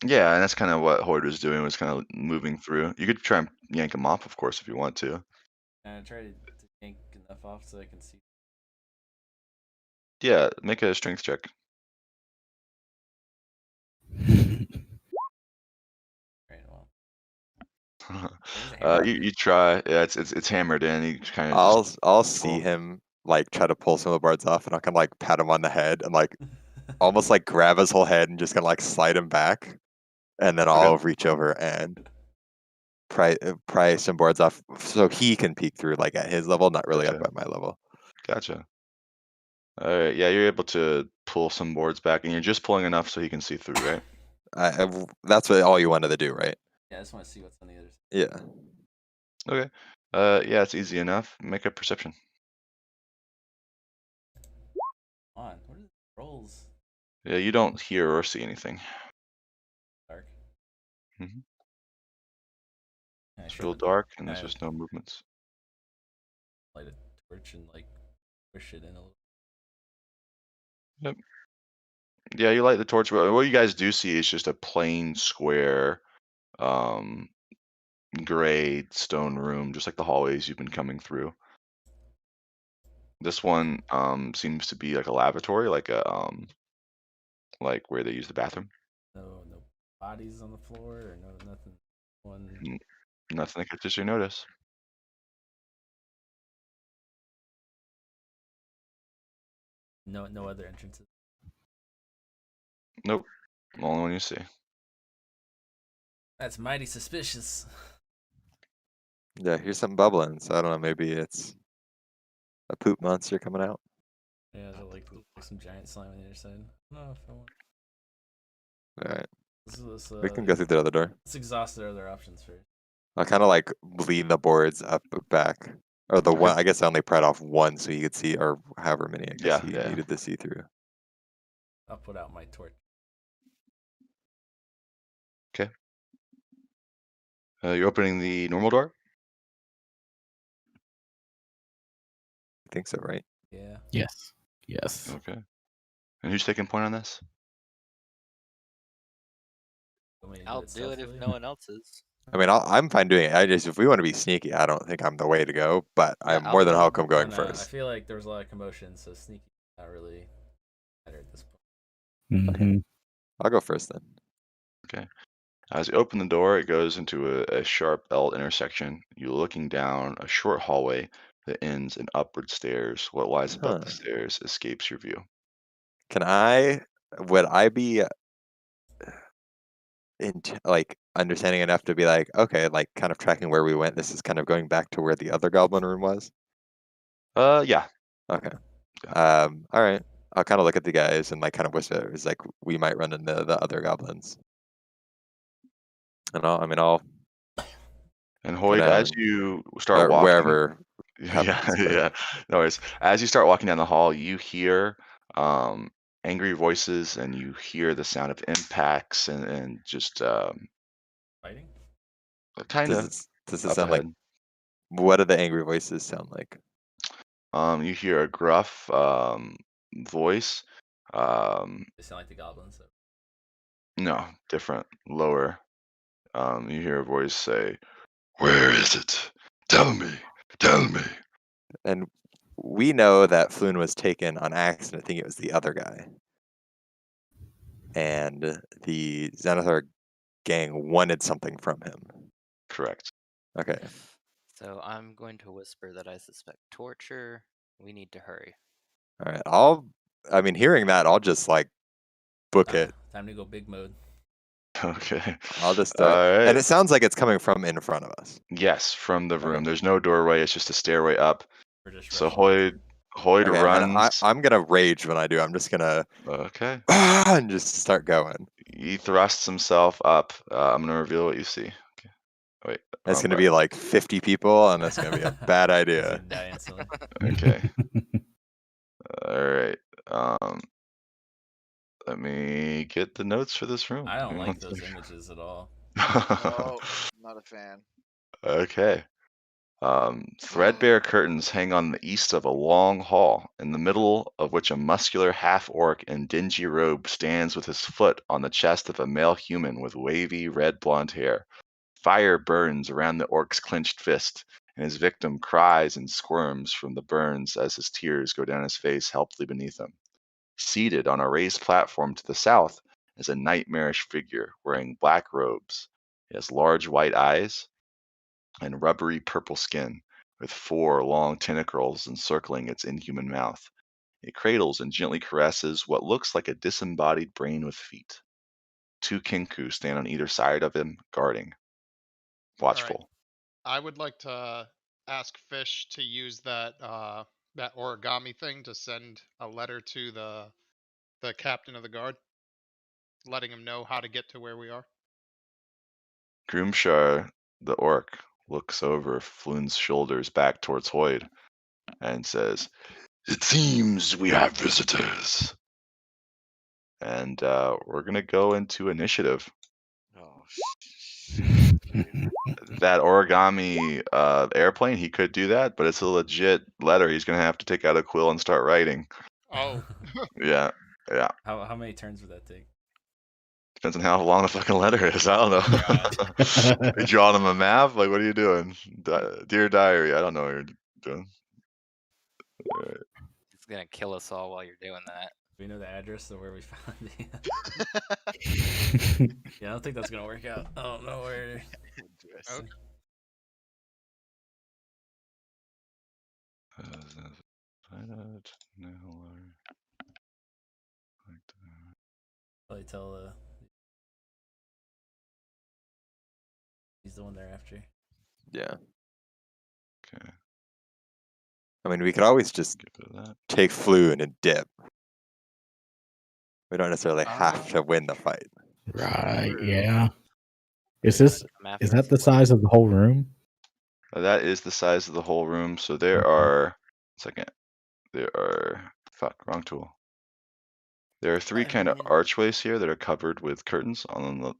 Yeah, and that's kind of what Hoyd was doing, was kind of moving through. You could try and yank them off, of course, if you want to. and I try to yank enough off so I can see. Yeah, make a strength check. Right. Well. You try. Yeah, it's hammered in. You kind of I'll see pull. him like try to pull some of the boards off, and I can like pat him on the head and like almost like grab his whole head and just kind of like slide him back, and then I'll reach over and pry some boards off so he can peek through like at his level, not really up Gotcha. at my level. Gotcha. All right. Yeah, you're able to pull some boards back, and you're just pulling enough so he can see through, right? That's what all you wanted to do, right? Yeah, I just want to see what's on the other side. Yeah. Okay. Yeah, it's easy enough. Make a perception. Come on, what are the rolls? Yeah, you don't hear or see anything. Dark. Mhm. Yeah, It's I real should dark, and there's I just no movements. light a torch and like push it in a little. Yep. Yeah, you light the torch. But what you guys do see is just a plain square, um, gray stone room, just like the hallways you've been coming through. This one seems to be like a lavatory, like where they use the bathroom. No bodies on the floor or nothing. One. N- Nothing that catches your notice. No other entrances. Nope. Only one you see. That's mighty suspicious. Yeah, here's something bubbling. So I don't know. Maybe it's a poop monster coming out. Yeah, is it like some giant slime on the other side? No, if I want. All right, Let's we can go through the other door. let's exhaust our other options first. I kind of like lean the boards up back, or the Okay. one. I guess I only pried off one, so you could see, or however many. I guess Yeah, you yeah. needed to see through. I'll put out my torch. Okay. You're opening the normal door? I think so, right? Yeah. Yes. Yes. Okay. And who's taking point on this? Want me to I'll do it if stealthily? no one else is. I mean, I'm fine doing it. I just, if we want to be sneaky, I don't think I'm the way to go. But Yeah, I'm I'll more than do it. welcome I going don't know. I first. feel like there was a lot of commotion, so sneaky not really matter at this point. Hmm. I'll go first then. Okay. As you open the door, it goes into a sharp L intersection. You're looking down a short hallway that ends in upward stairs. What lies above the Huh. stairs escapes your view. Would I be like understanding enough to be like, okay, like kind of tracking where we went? This is kind of going back to where the other goblin room was. Yeah. Okay. Yeah. All right. I'll kind of look at the guys and like kind of whisper. It's like we might run into the other goblins. And I'll And go Hoyd, as down you start or walking, wherever yeah, happens. But yeah, no worries. As you start walking down the hall, you hear angry voices, and you hear the sound of impacts, and just Fighting? kind of does it up sound like, ahead. what do the angry voices sound like? You hear a gruff voice. They sound like the goblins. So. No, different, lower. You hear a voice say, "Where is it? Tell me, tell me." And we know that Floon was taken on accident. I think it was the other guy. And the Xanathar gang wanted something from him. Correct. Okay. So I'm going to whisper that I suspect torture. We need to hurry. All right. Hearing that, I'll just like book it. Time to go big mode. Okay. I'll just All start. right. And it sounds like it's coming from in front of us. Yes, from the Okay. room. There's no doorway. It's just a stairway up. We're just So rushing. Hoyd Okay, runs. and I'm gonna rage when I do. I'm just gonna Okay. and just start going. He thrusts himself up. I'm gonna reveal what you see. Okay. Wait. It's Wrong gonna button. be like 50 people, and it's gonna be a bad He's idea. gonna die instantly. Okay. All right. Let me get the notes for this room. I don't Give me like one those second. images at all. No, not a fan. Okay. Threadbare curtains hang on the east of a long hall, in the middle of which a muscular half-orc in dingy robe stands with his foot on the chest of a male human with wavy red blonde hair. Fire burns around the orc's clenched fist, and his victim cries and squirms from the burns as his tears go down his face helplessly beneath him. Seated on a raised platform to the south is a nightmarish figure wearing black robes. He has large white eyes and rubbery purple skin, with 4 long tentacles encircling its inhuman mouth. It cradles and gently caresses what looks like a disembodied brain with feet. 2 Kinku stand on either side of him, guarding, watchful. I would like to ask Fish to use that origami thing to send a letter to the captain of the guard, letting him know how to get to where we are. Groomshar, the orc, looks over Floon's shoulders back towards Hoyd and says, "It seems we have visitors." And we're gonna go into initiative. Oh, shit. That origami airplane, he could do that, but it's a legit letter. He's gonna have to take out a quill and start writing. Oh, Yeah. How many turns would that take? Depends on how long the fucking letter is. I don't know. God. You drawing him a map? Like, what are you doing? Dear diary. I don't know what you're doing. Alright. It's gonna kill us all while you're doing that. Do we know the address of where we found the? Yeah, I don't think that's gonna work out. I don't know where. Interesting. Probably tell he's the one they're after. Yeah. Okay. I mean, we could always just Get rid of that. take Floon and dip. We don't necessarily have to win the fight. Right, True. yeah. Is Come that after us the later. size of the whole room? That is the size of the whole room. So there Okay. are. Second. There are. Fuck. Wrong tool. There are three I kind of mean- archways here that are covered with curtains on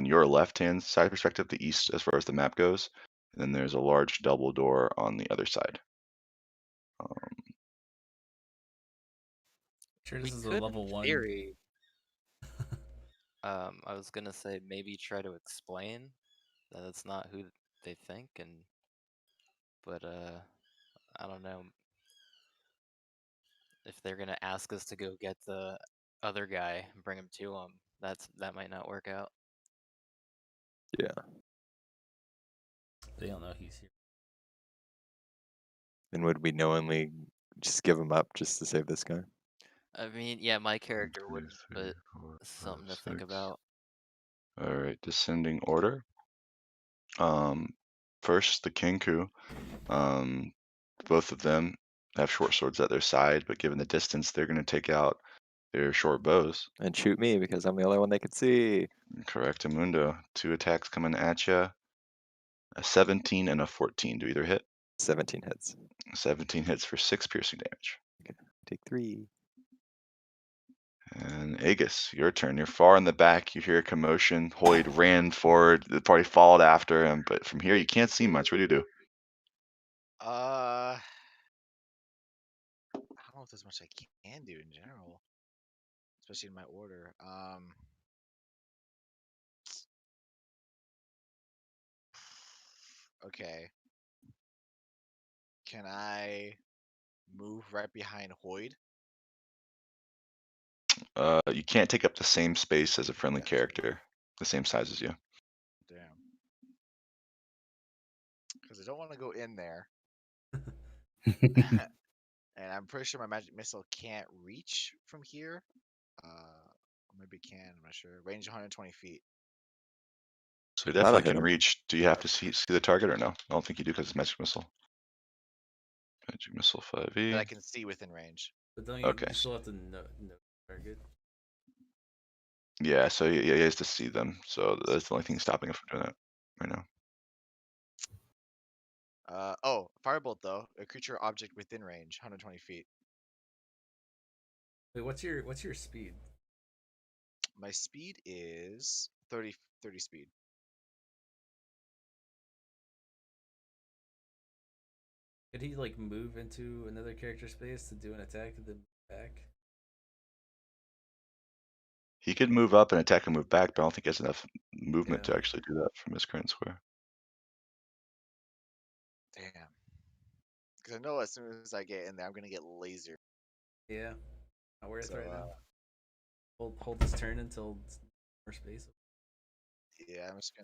your left-hand side perspective, the east as far as the map goes, and then there's a large double door on the other side. Sure, We this is a could, level in 1. theory, I was gonna say maybe try to explain that it's not who they think, but I don't know if they're gonna ask us to go get the other guy and bring him to him. That might not work out. They don't know he's here. And would we knowingly just give him up just to save this guy? I mean, yeah, my character 1, 2, wouldn't, 3, but 4, it's something 5, to think 6. about. All right, descending order. First the Kinku. Both of them have short swords at their side, but given the distance, they're going to take out their short bows. And shoot me because I'm the only one they could see. Correct, Amundo. 2 attacks coming at you. A 17 and a 14. Do either hit? 17 hits. 17 hits for 6 piercing damage. Take 3. And Aegis, your turn. You're far in the back. You hear a commotion. Hoyd ran forward. The party followed after him, but from here you can't see much. What do you do? I don't know if there's much I can do in general, especially in my order. Okay. Can I move right behind Hoyd? You can't take up the same space as a friendly Yes. character, the same size as you. Damn. Because I don't want to go in there. And I'm pretty sure my magic missile can't reach from here. Maybe it can, I'm not sure. Range 120 feet. So you That'll definitely hit can him. reach. Do you have to see the target or no? I don't think you do because it's magic missile. Magic missile That 5e. I can see within range. But don't you, Okay. you still have to know target? Yeah, so he has to see them. So that's the only thing stopping him from doing that right now. Firebolt though. A creature object within range, 120 feet. Wait, what's your speed? My speed is 30 speed. Could he like move into another character space to do an attack and then back? He could move up and attack and move back, but I don't think he has enough movement Yeah. to actually do that from his current square. Damn. Because I know as soon as I get in there, I'm gonna get laser. Yeah. Not worth So, it right now. Hold this turn until it's more space. yeah, I'm just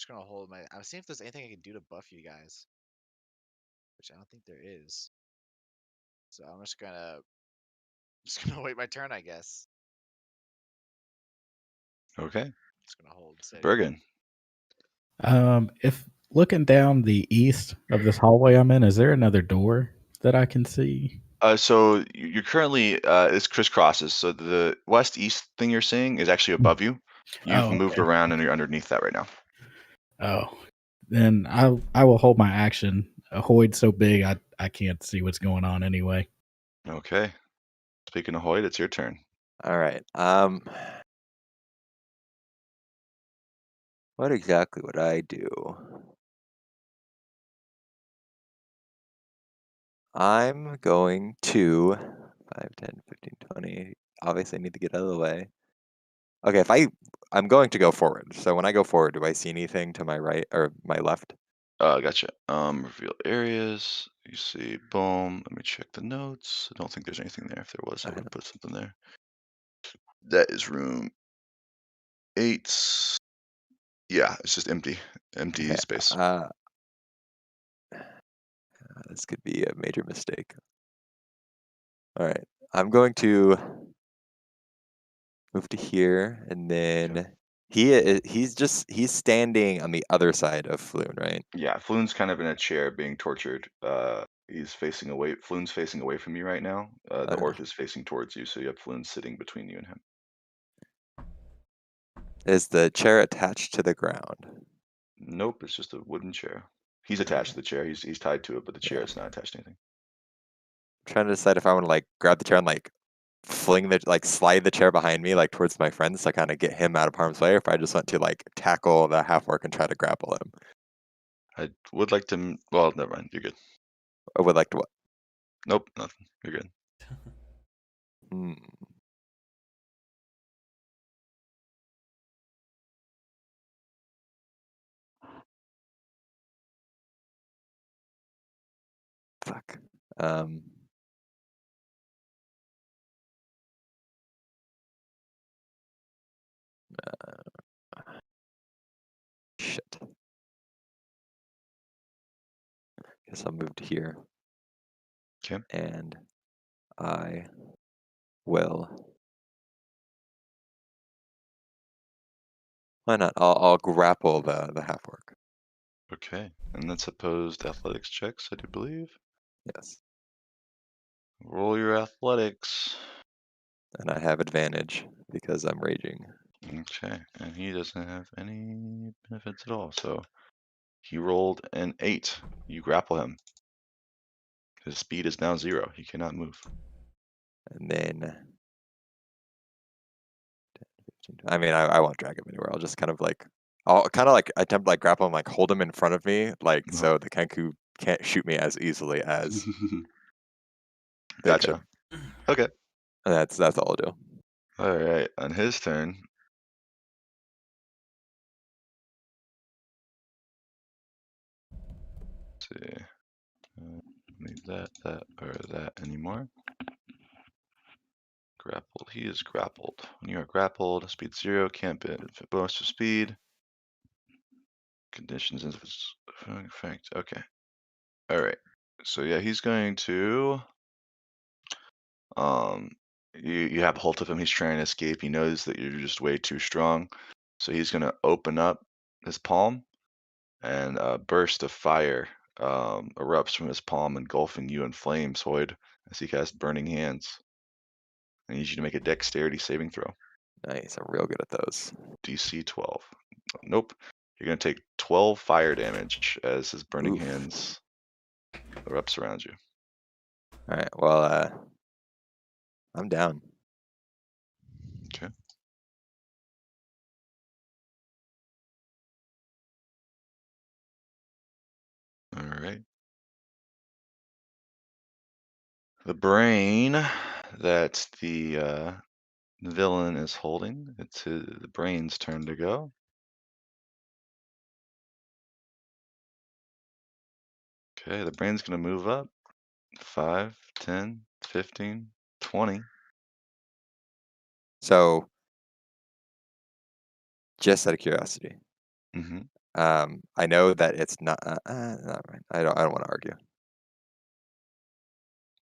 gonna hold my. I'm seeing if there's anything I can do to buff you guys, which I don't think there is. So I'm just gonna wait my turn, I guess. Okay. Just gonna hold. Steady. Bergen. If looking down the east of this hallway I'm in, is there another door that I can see? So you're currently it's crisscrosses. So the west-east thing you're seeing is actually above you. You've Oh, moved okay. around and you're underneath that right now. Oh, then I will hold my action. Hoyd's so big I can't see what's going on anyway. Okay. Speaking of Hoyd, it's your turn. All right. What exactly would I do? I'm going to 5, 10, 15, 20. Obviously, I need to get out of the way. Okay, I'm going to go forward. So when I go forward, do I see anything to my right or my left? Gotcha. Reveal areas. You see, boom. Let me check the notes. I don't think there's anything there. If there was, I would have put something there. That is room 8. Yeah, it's just empty Okay. space. This could be a major mistake. All right. I'm going to move to here, and then he's standing on the other side of Floon, right? Yeah, Floon's kind of in a chair being tortured. He's facing away. Floon's facing away from you right now. The orc is facing towards you, so you have Floon sitting between you and him. Is the chair attached to the ground? Nope, it's just a wooden chair. He's attached to the chair. He's tied to it, but the chair Yeah. is not attached to anything. I'm trying to decide if I want to like grab the chair and like slide the chair behind me like towards my friends to kind of get him out of harm's way, or if I just want to like tackle the half orc and try to grapple him. I would like to. Well, never mind. You're good. I would like to what? Nope, nothing. You're good. Hmm. Fuck. Shit. Guess I'll move to here. Okay. And I will. Why not? I'll grapple the half orc. Okay, and that's opposed athletics checks, I do believe. Yes. Roll your athletics. And I have advantage because I'm raging. Okay, and he doesn't have any benefits at all. So he rolled an 8. You grapple him. His speed is now 0. He cannot move. And then I mean I won't drag him anywhere. I'll just I'll kind of like attempt like grapple him, like hold him in front of me, like so the Kenku can't shoot me as easily as they Gotcha. could. Okay. And that's all I'll do. All right. On his turn, let's see. Need that or that anymore. Grappled. He is grappled. When you are grappled, speed 0, can't benefit bonus to speed. Conditions and effect. Okay. All right. So yeah, he's going to. You have hold of him. He's trying to escape. He knows that you're just way too strong, so he's going to open up his palm, and a burst of fire erupts from his palm, engulfing you in flames, Hoyd, as he casts Burning Hands. I need you to make a dexterity saving throw. Nice. I'm real good at those. DC 12. Nope. You're going to take 12 fire damage as his Burning Oof. Hands erupts around you. All right. Well, I'm down. Okay. All right. The brain that the villain is holding, it's the brain's turn to go. Okay, the brain's going to move up. 5, 10, 15, 20. So, just out of curiosity, Mm-hmm. I know that it's not right. I don't want to argue.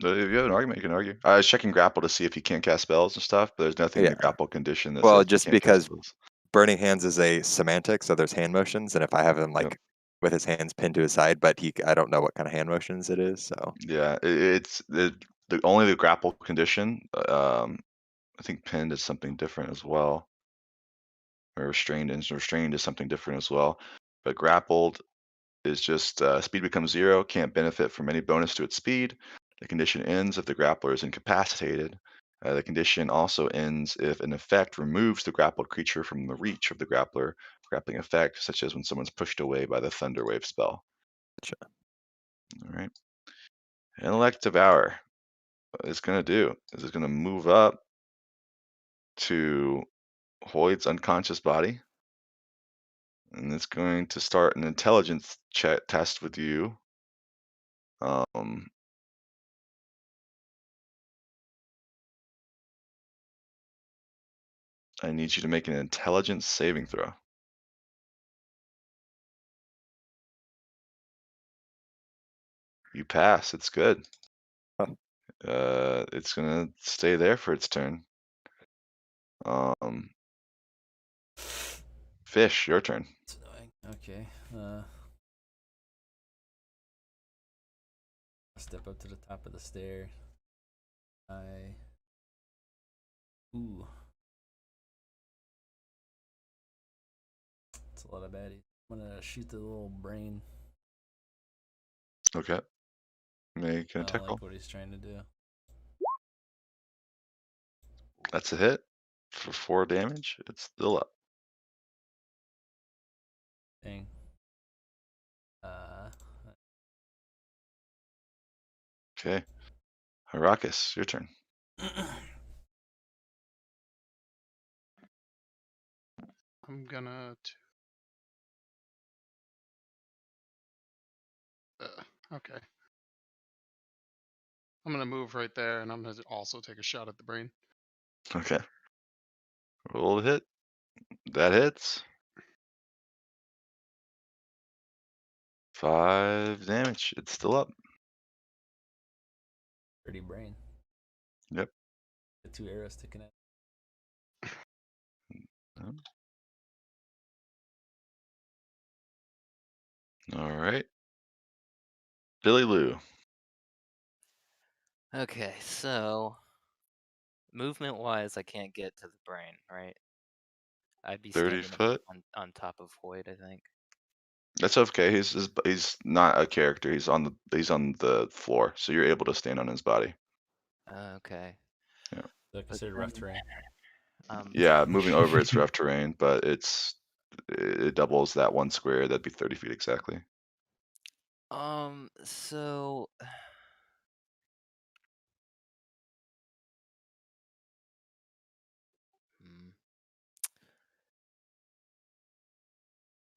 If you have an argument, you can argue. I was checking grapple to see if he can't cast spells and stuff, but there's nothing in the grapple condition that Well, says he just can't cast because spells. Burning Hands is a semantic, so there's hand motions, and if I have him like with his hands pinned to his side, but I don't know what kind of hand motions it is, so Yeah, it's the only the grapple condition. I think pinned is something different as well, or restrained is something different as well. But grappled is just speed becomes 0, can't benefit from any bonus to its speed. The condition ends if the grappler is incapacitated, The condition also ends if an effect removes the grappled creature from the reach of the grappler. Grappling effect, such as when someone's pushed away by the Thunder Wave spell. Gotcha. All right. Intellect Devour. What it's going to do is it's going to move up to Hoyd's unconscious body. And it's going to start an intelligence test with you. I need you to make an intelligence saving throw. You pass. It's good. Huh. It's gonna stay there for its turn. Fish, your turn. It's annoying. Okay. Step up to the top of the stair. Ooh. It's a lot of baddies. I'm gonna shoot the little brain. Okay. Make an I attack don't roll. like what he's trying to do. That's a hit for 4 damage. It's still up. Dang. Okay. Harakas, your turn. I'm gonna. Okay. I'm gonna move right there, and I'm gonna also take a shot at the brain. Okay. Roll the hit. That hits. 5 damage. It's still up. Pretty brain. Yep. The 2 arrows sticking out. All right. Billy Lou. Okay, so movement-wise, I can't get to the brain, right? I'd be 30 standing foot. on top of Hoyd, I think. That's okay. He's not a character. He's on the floor, so you're able to stand on his body. Okay. Yeah. Is that But considered rough then, terrain? Yeah, moving over it's rough terrain, but it doubles that 1 square. That'd be 30 feet exactly. So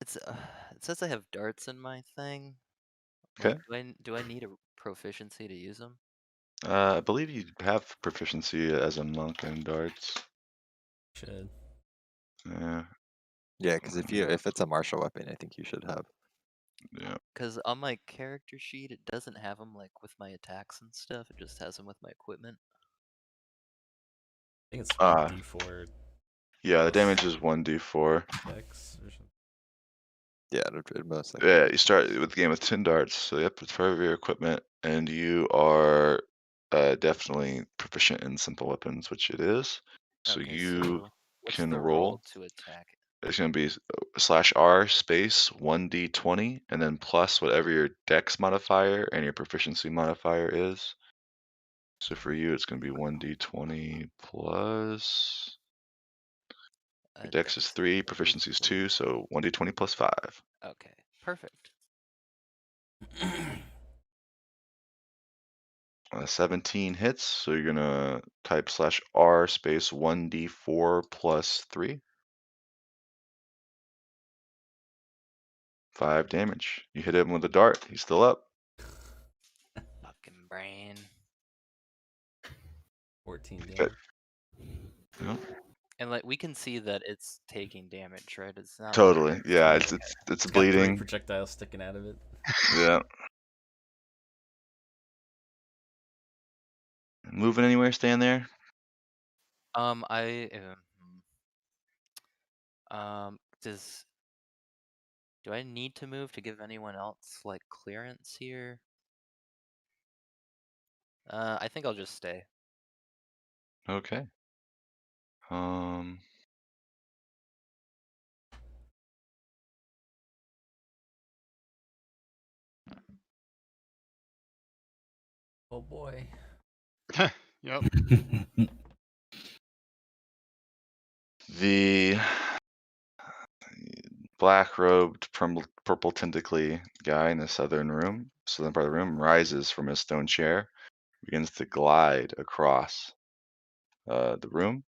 it's it says I have darts in my thing. Okay. Like, do I need a proficiency to use them? I believe you have proficiency as a monk in darts. Should. Yeah. Yeah, because if it's a martial weapon, I think you should have. Yeah. Because on my character sheet, it doesn't have them like with my attacks and stuff. It just has them with my equipment. I think it's 1d4 Yeah, the plus damage is 1d4. X or something. Yeah, it most likely. Yeah, you start with the game with 10 darts, so yep, it's part of your equipment, and you are definitely proficient in simple weapons, which it is. So Okay, you so what's can the roll. to attack it? It's going to be /R space 1d20, and then plus whatever your dex modifier and your proficiency modifier is. So for you, it's going to be 1d20 plus. Your dex is 3, proficiency is 2, so 1d20 plus 5. Okay, perfect. 17 hits, so you're gonna type /R space 1d4 plus 3. 5 damage. You hit him with a dart. He's still up. Fucking brain. 14 Okay. damage. Yeah. And like we can see that it's taking damage, right? It's not Totally. like Yeah, okay. it's It's got 3 bleeding. projectiles sticking out of it. Yeah. Moving anywhere, staying there? Do I need to move to give anyone else like clearance here? I think I'll just stay. Okay. Oh boy. Yep. The black-robed, purple tentacly guy in the southern part of the room, rises from his stone chair, begins to glide across the room.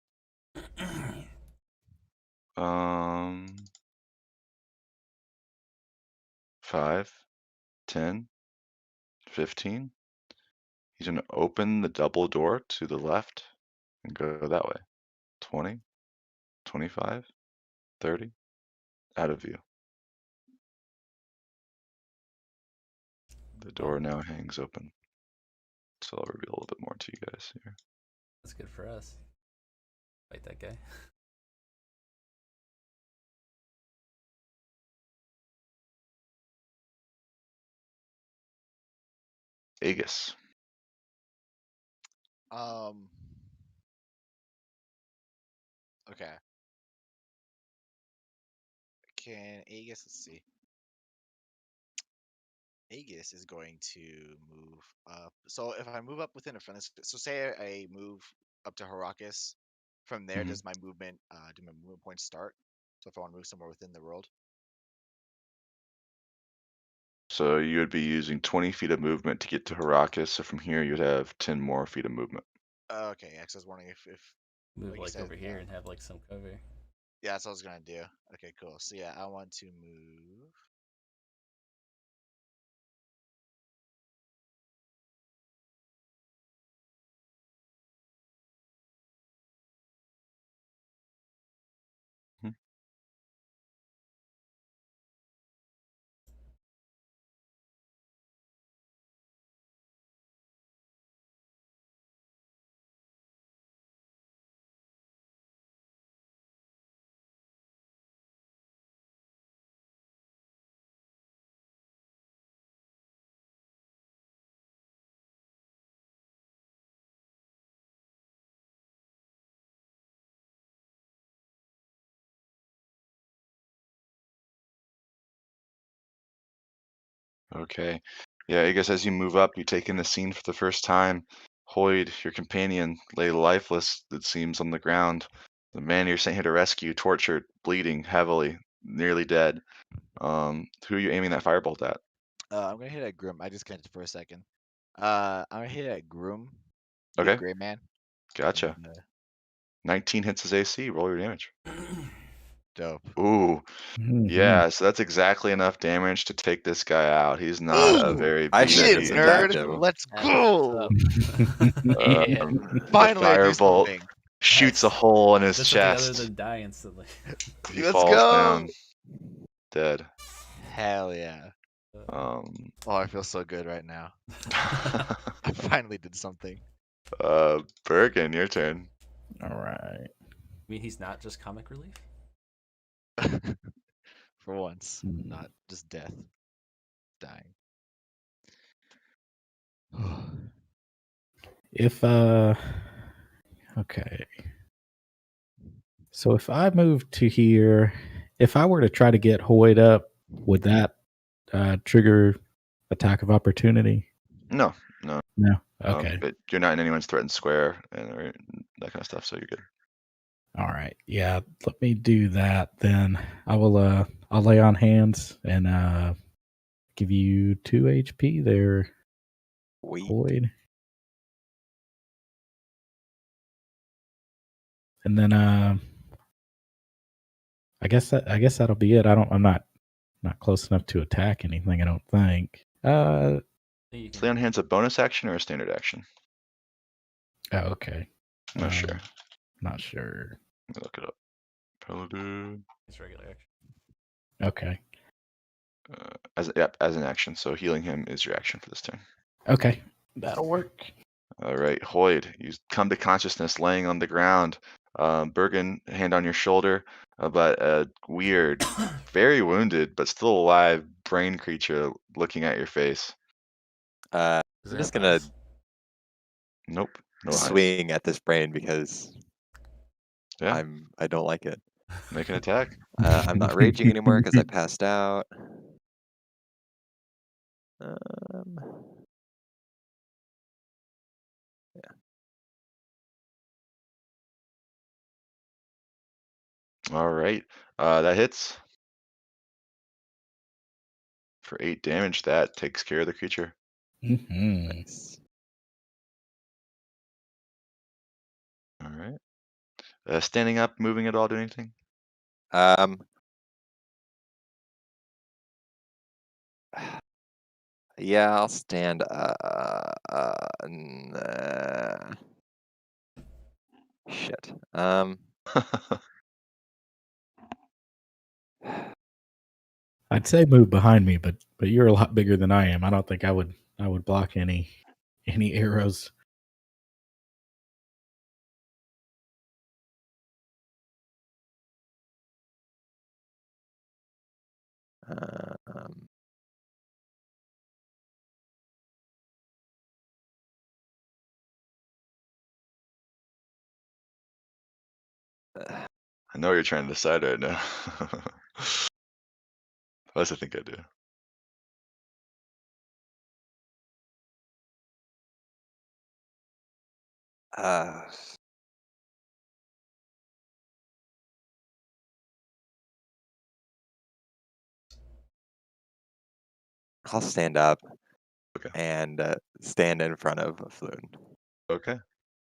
5, 10, 15. He's going to open the double door to the left and go that way. 20, 25, 30, out of view. The door now hangs open. So I'll reveal a little bit more to you guys here. That's good for us. Fight that guy. Aegis. Okay. Can Aegis, let's see. Aegis is going to move up. So if I move up within a friendly, so say I move up to Heracus, from there Mhm. does my movement, do my movement points start? So if I want to move somewhere within the world. So you would be using 20 feet of movement to get to Heracus. So from here, you'd have 10 more feet of movement. Okay, yeah, 'cause I was wondering if Move like you like said, over here and have like some cover. yeah, that's what I was gonna do. Okay, cool. So yeah, I want to move. Mhm. Okay. Yeah, I guess as you move up, you take in the scene for the first time. Hoyd, your companion, lay lifeless, it seems, on the ground. The man you're sent here to rescue, tortured, bleeding heavily, nearly dead. Who are you aiming that firebolt at? I'm gonna hit at Groom. I just connected for a second. I'm gonna hit at Groom, Big Okay, Gray Man. gotcha. And, 19 hits his AC. Roll your damage. dope. Ooh, Mhm. yeah. So that's exactly enough damage to take this guy out. He's not a Ooh, very I shit, beefy should've attacked nerd. individual. him. Let's That's what's go. up. Yeah. The Finally, I do firebolt something. shoots a Nice. hole in his That's something other chest. than die instantly. He Let's falls go. down dead. Hell yeah. Um, Oh, I feel so good right now. I finally did something. Bergen, your turn. All right. I mean, he's not just comic relief. For once, Hmm. not just death, dying. If okay. So if I move to here, if I were to try to get Hoyd up, would that trigger attack of opportunity? No. No. Okay. You're not in anyone's threatened square or that kind of stuff, so you're good. All right. Yeah. Let me do that then. I will. I'll lay on hands and give you 2 HP there, Wait. Hoyd. And then I guess that'll be it. I'm not close enough to attack anything, I don't think. You Is lay on hands a bonus action or a standard action? Oh, okay. I'm not sure. Not sure. Let me look it up. Paladin. It's regular action. Okay. As an action. So healing him is your action for this turn. Okay. That'll work. All right, Hoyd, you come to consciousness laying on the ground. Bergen, hand on your shoulder, but a weird, very wounded, but still alive brain creature looking at your face. I'm Does it just have gonna eyes? Nope, no eyes. swing at this brain because Yeah, I don't like it. make an attack. I'm not raging anymore because I passed out. Um, yeah. All right. That hits for 8 damage. That takes care of the creature. Mm-hmm. Nice. All right. Standing up, moving at all, do anything? Yeah, I'll stand. Shit. I'd say move behind me, but you're a lot bigger than I am. I don't think I would block any arrows. Um, I know you're trying to decide right now. Plus, I think I do. uh, I'll stand up Okay. and stand in front of Floon, Okay.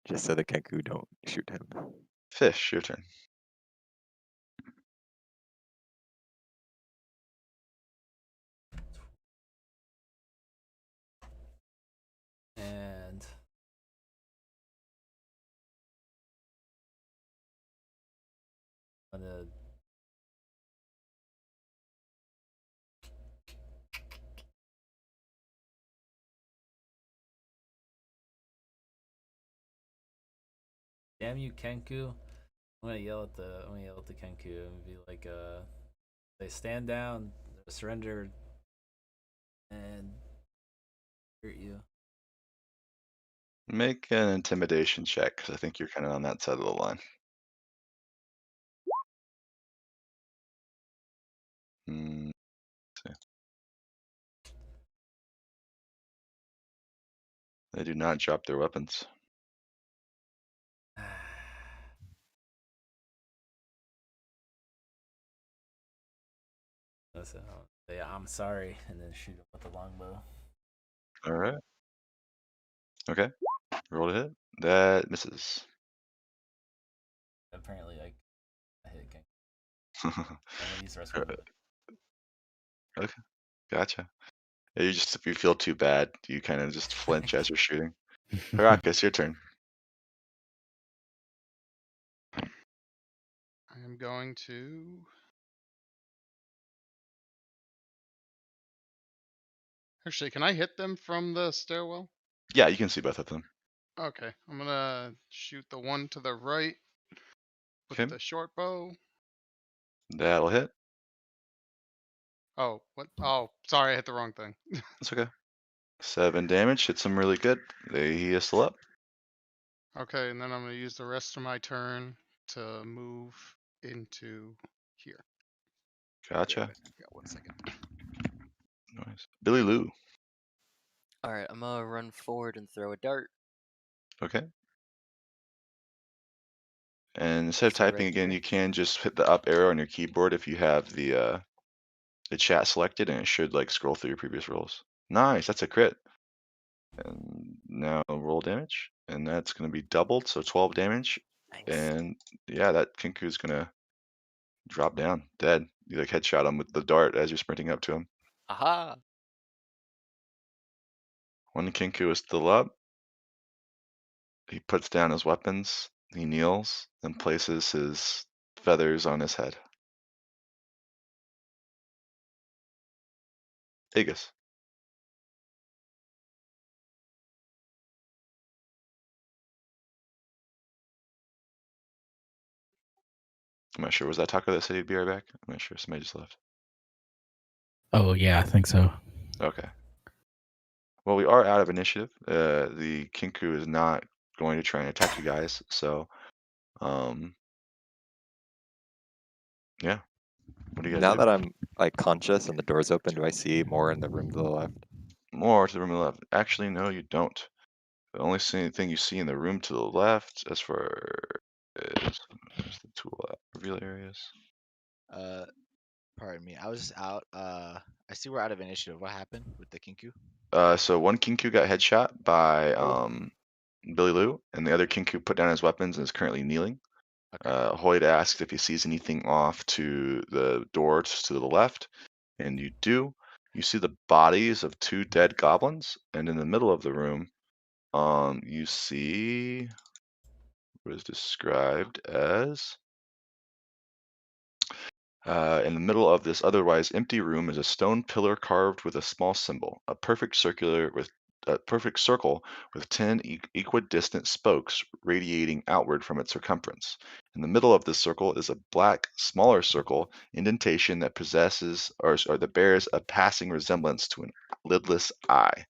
just so the Kenku don't shoot him. Fish, your turn. And I'm gonna damn you, Kenku. I'm gonna yell at the Kenku and be like, they stand down, surrender, and hurt you. Make an intimidation check, because I think you're kind of on that side of the line. Hmm. They do not drop their weapons. Listen, say I'm sorry, and then shoot him with the longbow. All right. Okay. Roll to hit. That misses. Apparently, I hit Kenku. I'm gonna use the rest of it. Okay. Gotcha. Yeah, if you feel too bad, you kind of just flinch as you're shooting. Caracas, your turn. I am going to. Actually, can I hit them from the stairwell? Yeah, you can see both of them. Okay, I'm gonna shoot the one to the right with Okay. the short bow. That'll hit. Oh, what? Oh, sorry, I hit the wrong thing. That's okay. 7 damage. Hits him really good. He is still up. Okay, and then I'm gonna use the rest of my turn to move into here. Gotcha. Yeah, 1 second. Nice. Billy Lou. Alright, I'm gonna run forward and throw a dart. Okay. And instead of Just right typing again, here. you can just hit the up arrow on your keyboard if you have the chat selected, and it should like scroll through your previous rolls. Nice, that's a crit. And now roll damage, and that's going to be doubled, so 12 damage. Nice. And yeah, that Kinku's gonna drop down dead. You like headshot him with the dart as you're sprinting up to him. Aha! One Kinku is still up. He puts down his weapons, he kneels, and places his feathers on his head. Aegis. I'm not sure. Was that Taco that said he'd be right back? I'm not sure. Somebody just left. Oh yeah, I think so. Okay. Well, we are out of initiative. The Kinku is not going to try and attack you guys. So, yeah. What do you guys Now do? that I'm like conscious and the door's open, do I see more in the room to the left? More to the room to the left. Actually, no, you don't. The only thing you see in the room to the left, as far as where's the tool at? Reveal areas. Pardon me. I was just out. I see we're out of initiative. What happened with the Kinku? So one Kinku got headshot by Oh. Billy Lou, and the other Kinku put down his weapons and is currently kneeling. Okay. Hoyt asks if he sees anything off to the door to the left, and you do. You see the bodies of 2 dead goblins, and in the middle of the room, you see what is described as in the middle of this otherwise empty room is a stone pillar carved with a small symbol, a perfect circle with 10 equidistant spokes radiating outward from its circumference. In the middle of this circle is a black, smaller circle indentation that possesses or that bears a passing resemblance to an lidless eye.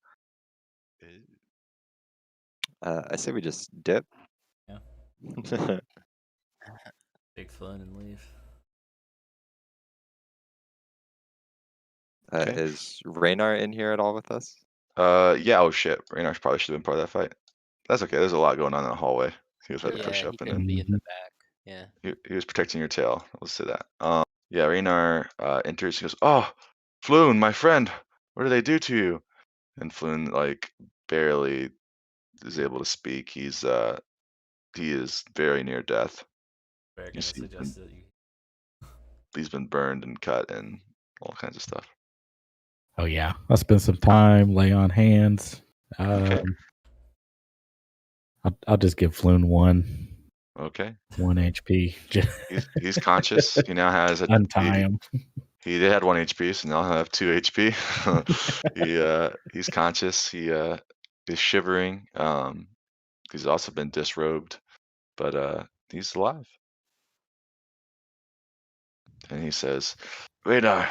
I say we just dip. Yeah. Take Flynn and leave. Okay. Is Raynar in here at all with us? Yeah. Oh shit. Raynor probably should have been part of that fight. That's okay. There's a lot going on in the hallway. He was about to push Yeah, up he and couldn't then be in the back. Yeah. he was protecting your tail. Let's say that. Yeah, Raynar enters. He goes, "Oh, Floon, my friend, what did they do to you?" And Floon like barely is able to speak. He is very near death. We're You gonna see, suggest that you. he's been burned and cut and all kinds of stuff. Oh yeah, I'll spend some time, lay on hands. Okay. I'll just give Floon one Okay. HP. Just He's conscious. He now has untie him. he did had 1 HP, so now he'll have 2 HP. He's conscious. He is shivering. He's also been disrobed, but he's alive. And he says, "Radar,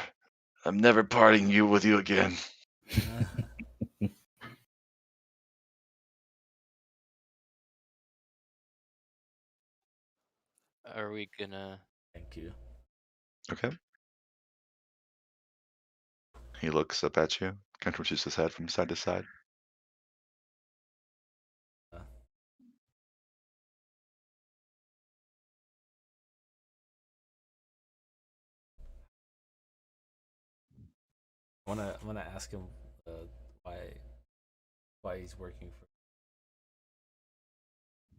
I'm never parting you with you again." Are we gonna? Thank you. Okay. He looks up at you, kind of twitches his head from side to side. Uh, I wanna ask him why he's working for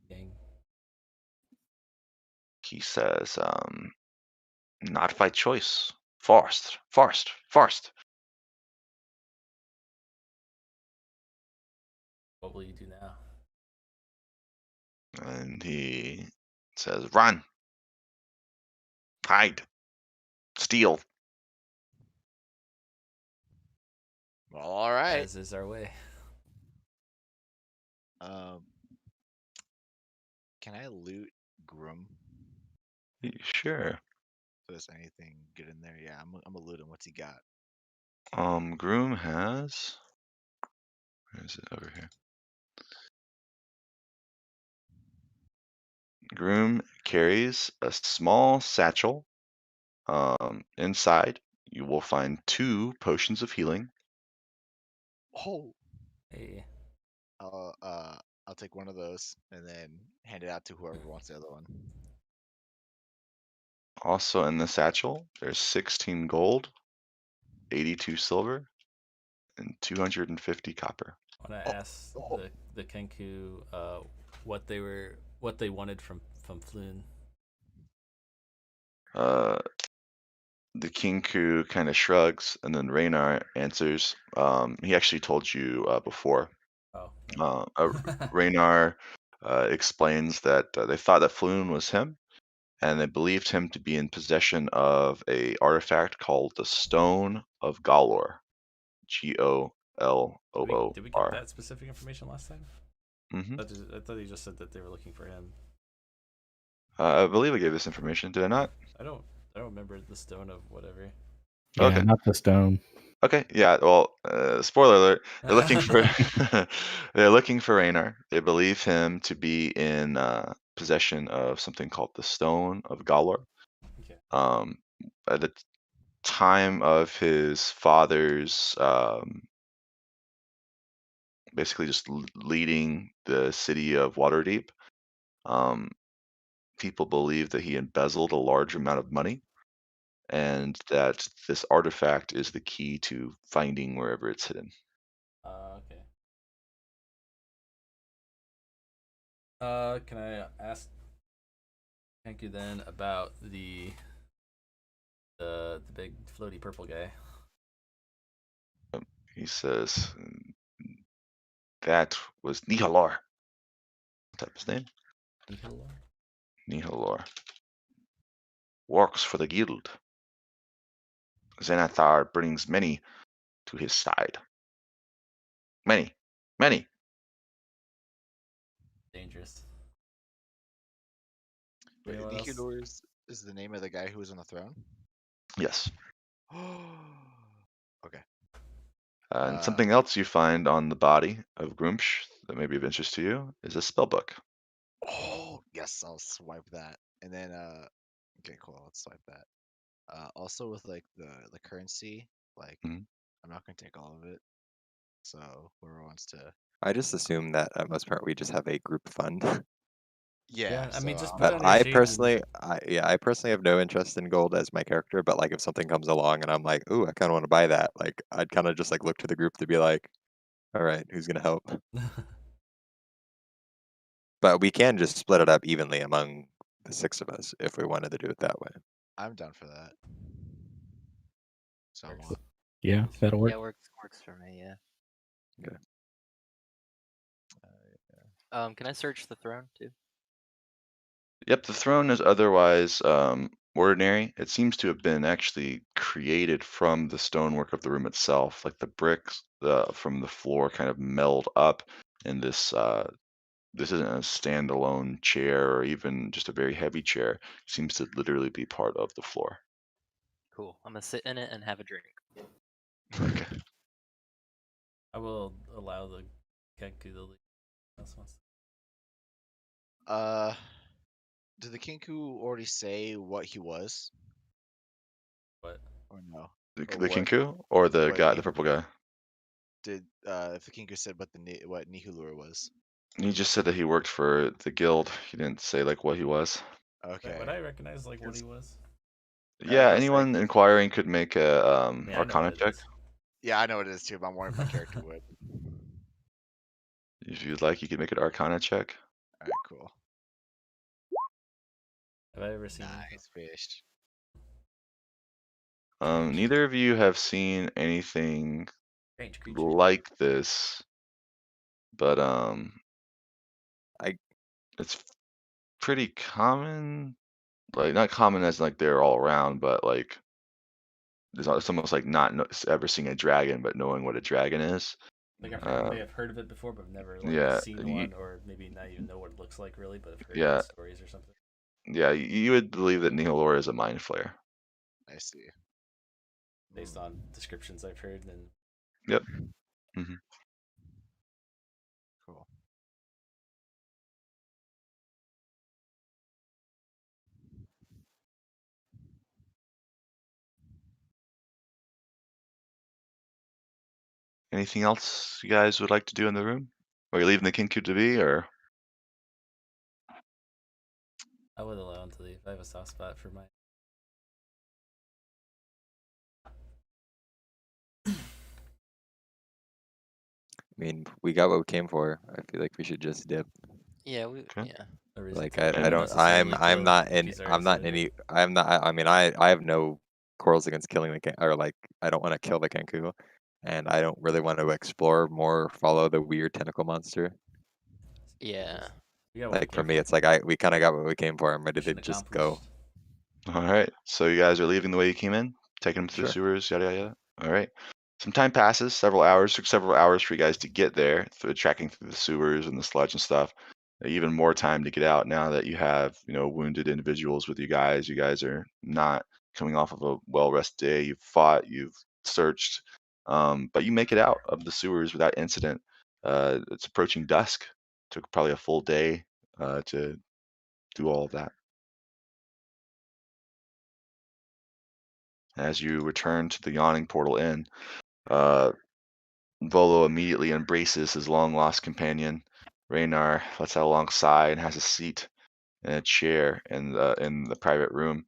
the gang. He says, "Not by choice. Forced, forced, forced." What will you do now? And he says, "Run, hide, steal." Well, all right. As is our way. Um, can I loot Groom? Sure. If there's anything good in there, yeah, I'm gonna loot him. What's he got? Groom has. Where is it over here? Groom carries a small satchel. Inside, you will find 2 potions of healing. Oh, Hey, I'll take one of those and then hand it out to whoever wants the other one. Also in the satchel, there's 16 gold, 82 silver, and 250 copper. I wanna Oh, ask oh. the Kenku what they wanted from Floon. The Kinku kind of shrugs, and then Raynar answers. He actually told you before. Oh. Raynar explains that they thought that Floon was him, and they believed him to be in possession of a artifact called the Stone of Galor, Golloor. Did we get that specific information last time? Mm-hmm. I thought he just said that they were looking for him. I believe I gave this information. Did I not? I don't remember the stone of whatever. Yeah, Okay. not the stone. Okay. Yeah. Well, spoiler alert. They're looking for they're looking for Raynar. They believe him to be in possession of something called the Stone of Galor. Okay. At the time of his father's basically just leading the city of Waterdeep, people believe that he embezzled a large amount of money, and that this artifact is the key to finding wherever it's hidden. Okay. Can I ask? Thank you then about the big floaty purple guy. He says, that was Nihalor. What's his name? Nihilor? Nihalor. Works for the guild. Xanathar brings many to his side. Many. Many. Dangerous. Wait, Anyone else? Nihilor is the name of the guy who was on the throne? Yes. Okay. And something else you find on the body of Grumsh that may be of interest to you is a spellbook. Oh, yes, I'll swipe that. And then, okay, cool, let's swipe that. Also with like the currency, like Mhm. I'm not gonna take all of it. So whoever wants to, I just assume that at most part we just have a group fund. yeah. I mean, So just I'll, put it But on your I sheet. And personally, I personally have no interest in gold as my character. But like, if something comes along and I'm like, ooh, I kind of want to buy that, like, I'd kind of just like look to the group to be like, all right, who's gonna help? But we can just split it up evenly among the 6 of us if we wanted to do it that way. I'm down for that. So I'm Works. on. Yeah, that'll work. Yeah, works for me. Yeah. Okay. Can I search the throne too? Yep, the throne is otherwise ordinary. It seems to have been actually created from the stonework of the room itself, like the bricks from the floor kind of meld up in this. This isn't a standalone chair or even just a very heavy chair. It seems to literally be part of the floor. Cool. I'm gonna sit in it and have a drink. Okay. I will allow the Kenku to leave. Else wants Did the Kinku already say what he was what? or no? The Or what Kinku or the what guy, the Nihil purple guy? did if the Kinku said what Nihilur was? He just said that he worked for the guild. He didn't say like what he was. Would Okay. I recognize like what he 'Cause was? I was Yeah, gonna say, anyone 'cause- inquiring could make a I mean, I know what Arcana it check is. yeah, I know what it is too, but I'm wondering if my character would. if you'd like. You could make an Arcana check. All right, cool. Have I ever seen him? Nice fish. Neither of you have seen anything Strange creature. like this, but I- it's pretty common. Like not common as like they're all around, but like it's almost like not ever seeing a dragon, but knowing what a dragon is. Like I may have heard of it before, but never like Yeah, seen one, or maybe not even know what it looks like really, but I've heard yeah, stories or something yeah. You would believe that Nihilor is a mind flayer. I see. based on descriptions I've heard. And Yep. Hmm. Cool. Anything else you guys would like to do in the room? Are you leaving the Kinku to be, or? I would allow him to leave. I have a soft spot for my. I mean, we got what we came for. I feel like we should just dip. Yeah, we. Okay. Yeah. No reason Like to I don't. unnecessarily I'm kill not if in. he's already I'm not in surrendered. any. I'm not. I mean, I have no quarrels against killing the or like I don't want to kill the Kenku, and I don't really want to explore more, or follow the weird tentacle monster. Yeah. We got what we Like for came me, for. it's like we kind of got what we came for. I'm ready to Mission just go. accomplished. All right. So you guys are leaving the way you came in, taking them through the Sure. sewers, yada yada. Yada. All right. Some time passes, several hours. Took several hours for you guys to get there, through tracking through the sewers and the sludge and stuff. Even more time to get out now that you have, wounded individuals with you guys. You guys are not coming off of a well-rested day. You've fought, you've searched, but you make it out of the sewers without incident. It's approaching dusk. Took probably a full day to do all of that. As you return to the yawning portal inn, Volo immediately embraces his long-lost companion. Raynar lets out a long sigh and has a seat in a chair in the private room,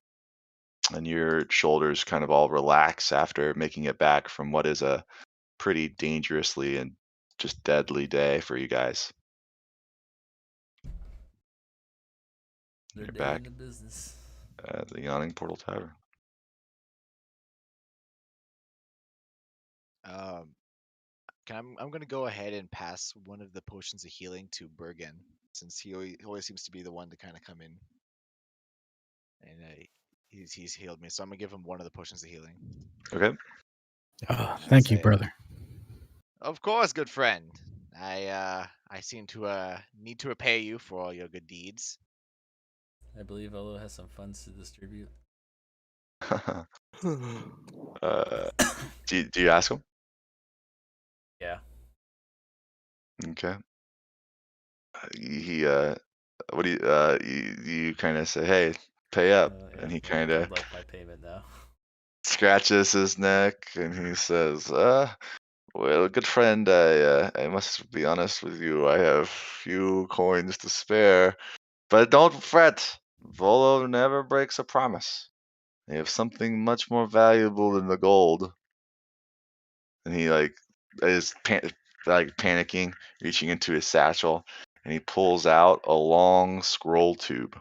and your shoulders kind of all relax after making it back from what is a pretty dangerously and just deadly day for you guys. Their You're day back in the business. at the Yawning Portal Tavern. Um, I'm gonna go ahead and pass one of the potions of healing to Bergen, since he always seems to be the one to kind of come in, and he's healed me. So I'm gonna give him one of the potions of healing. Okay. Thank you, Say, brother. of course, good friend. I seem to need to repay you for all your good deeds. I believe Olo has some funds to distribute. Do you ask him? Yeah. Okay. He what do you kind of say, hey, pay up, Yeah, and he yeah, kind of I'd like my payment now. scratches his neck and he says, well, good friend, I must be honest with you. I have few coins to spare, but don't fret. Volo never breaks a promise. I have something much more valuable than the gold. And he is panicking, reaching into his satchel, and he pulls out a long scroll tube.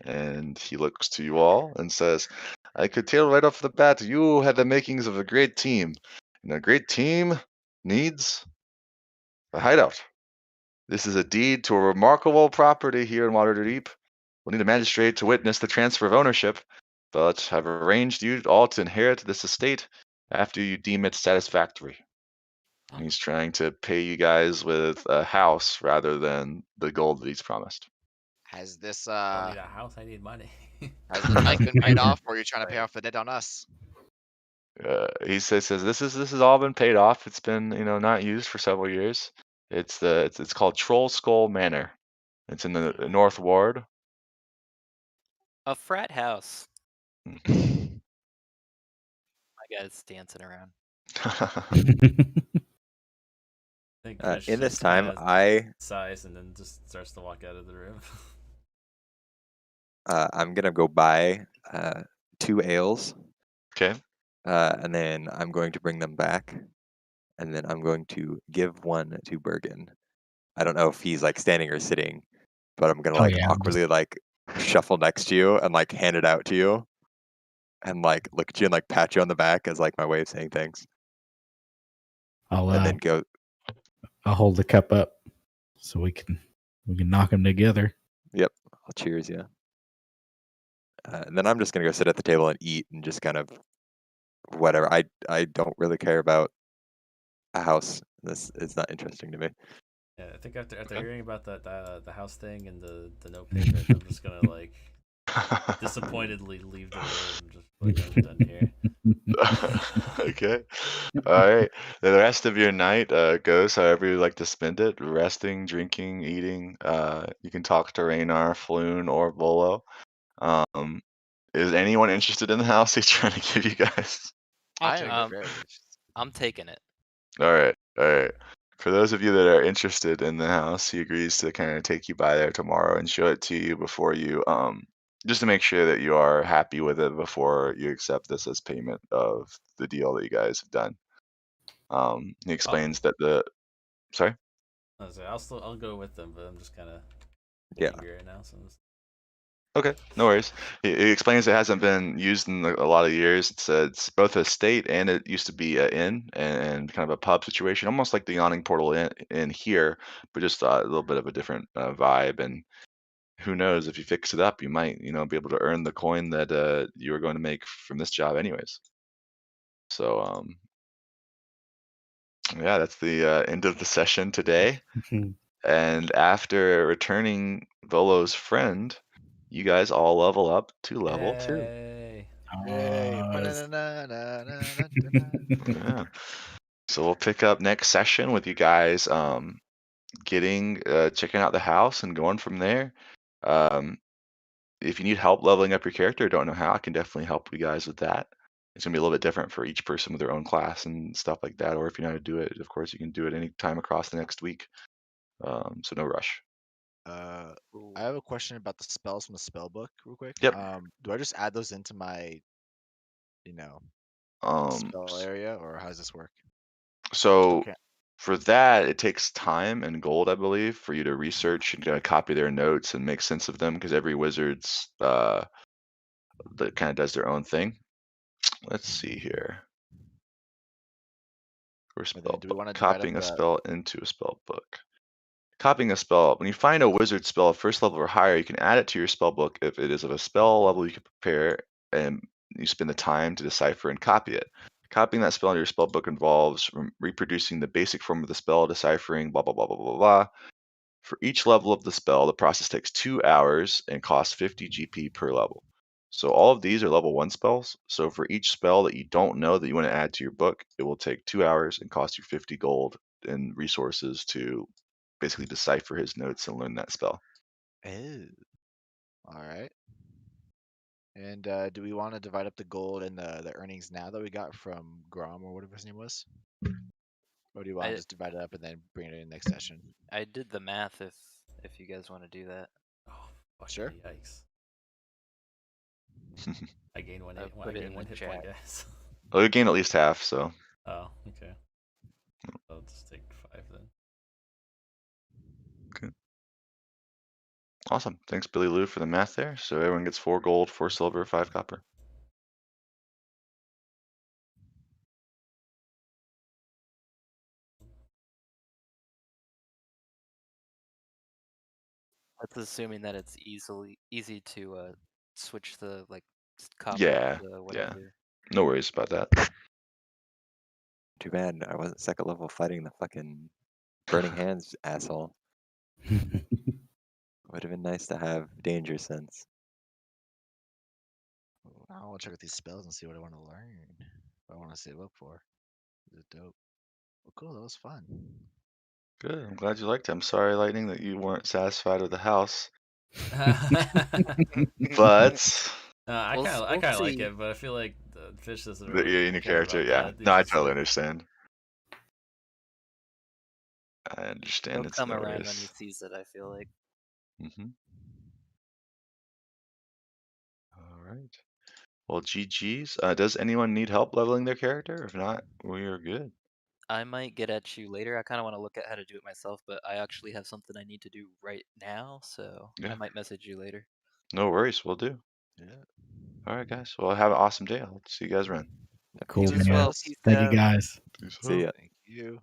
And he looks to you all and says, I could tell right off the bat you had the makings of a great team. And a great team needs a hideout. This is a deed to a remarkable property here in Waterdeep. We'll need a magistrate to witness the transfer of ownership, but I've arranged you all to inherit this estate after you deem it satisfactory. And he's trying to pay you guys with a house rather than the gold that he's promised. Has this I don't need a house. I need money. has the debt been paid off, or are you trying to pay off the debt on us? He says this has all been paid off. It's been not used for several years. It's called Troll Skull Manor. It's in the North Ward. A frat house. Mhm. My guy's dancing around. I think Fish In this just time, kind of I sighs and then just starts to walk out of the room. I'm gonna go buy 2 ales, Okay. and then I'm going to bring them back, and then I'm going to give one to Bergen. I don't know if he's like standing or sitting, but I'm gonna Oh like yeah, I'm just awkwardly like shuffle next to you and like hand it out to you, and like look at you and like pat you on the back as like my way of saying thanks, I'll and then go. I'll hold the cup up so we can knock them together. Yep, I'll cheers you. And then I'm just gonna go sit at the table and eat and just kind of whatever. I don't really care about a house. This is not interesting to me. Yeah, I think after Okay. hearing about the house thing and the no payment, I'm just gonna like disappointedly leave the room. Just like I'm done here. Okay. All right. The rest of your night goes however you like to spend it. Resting, drinking, eating. You can talk to Raynar, Floon, or Volo. Is anyone interested in the house he's trying to give you guys? I'll I take am it. very interested. I'm taking it. All right. All right. For those of you that are interested in the house, he agrees to kind of take you by there tomorrow and show it to you before you just to make sure that you are happy with it before you accept this as payment of the deal that you guys have done. He explains that sorry. I'll go with them, but I'm just kind of Yeah. angry right now. So I'm just... Okay, no worries. He explains it hasn't been used in a lot of years. It's both a state and it used to be an inn and kind of a pub situation, almost like the Yawning Portal in here, but just a little bit of a different vibe. And who knows, if you fix it up, you might be able to earn the coin that you were going to make from this job, anyways. So yeah, that's the end of the session today. And after returning Volo's friend, you guys all level up to level 2. Yay! Yay. Nice. Yeah. So we'll pick up next session with you guys checking out the house and going from there. If you need help leveling up your character or don't know how, I can definitely help you guys with that. It's gonna be a little bit different for each person with their own class and stuff like that. Or if you know how to do it, of course you can do it any time across the next week. So no rush. I have a question about the spells from the spell book, real quick. Yep. Do I just add those into my, you know, spell s- area, or how does this work? so Okay. for that, it takes time and gold, I believe, for you to research and copy their notes and make sense of them, because every wizard's that kind of does their own thing. Let's see here. For And then spell do we book, want to divide up copying a the? spell into a spell book. Copying a spell. When you find a wizard spell of first level or higher, you can add it to your spell book if it is of a spell level you can prepare, and you spend the time to decipher and copy it. Copying that spell into your spell book involves reproducing the basic form of the spell, deciphering, blah, blah, blah, blah, blah, blah. For each level of the spell, the process takes 2 hours and costs 50 GP per level. So all of these are level 1 spells. So for each spell that you don't know that you want to add to your book, it will take 2 hours and cost you 50 gold and resources to basically decipher his notes and learn that spell. Oh. All right. And do we want to divide up the gold and the earnings now that we got from Grom or whatever his name was? Or do you want to I just divide it up and then bring it in next session? I did the math if you guys want to do that. Oh, fuck Sure. yikes. I gained one. I I put it gained in one the hit point, chat. guys. Well, you gain at least half, so Oh, okay. I'll just take 5 then. awesome. Thanks, Billy Lou, for the math there. So everyone gets 4 gold, 4 silver, 5 copper. That's assuming that it's easy to switch the copy Yeah, the yeah. whatever. No worries about that. Too bad I wasn't second level fighting the fucking burning hands asshole. Would have been nice to have danger sense. I want to check out these spells and see what I want to learn. What I want to save up for. Is it dope? Well, cool. That was fun. Good. I'm glad you liked it. I'm sorry, Lightning, that you weren't satisfied with the house. But I We'll kind of we'll like see. it, but I feel like the Fish doesn't you're really in your care character, about yeah. that. He's No, I just totally like, understand. I understand. He'll It's come no around when he worries. sees it, I feel like. All right. Well, GG's. Does anyone need help leveling their character? If not, we are good. I might get at you later. I kind of want to look at how to do it myself, but I actually have something I need to do right now, so I Yeah. might message you later. No worries. We'll do. Yeah. All right, guys. Well, have an awesome day. I'll see you guys around. Cool, You as man. well. Yes. Peace Thank you, out. guys. Peace See out. ya. Thank you.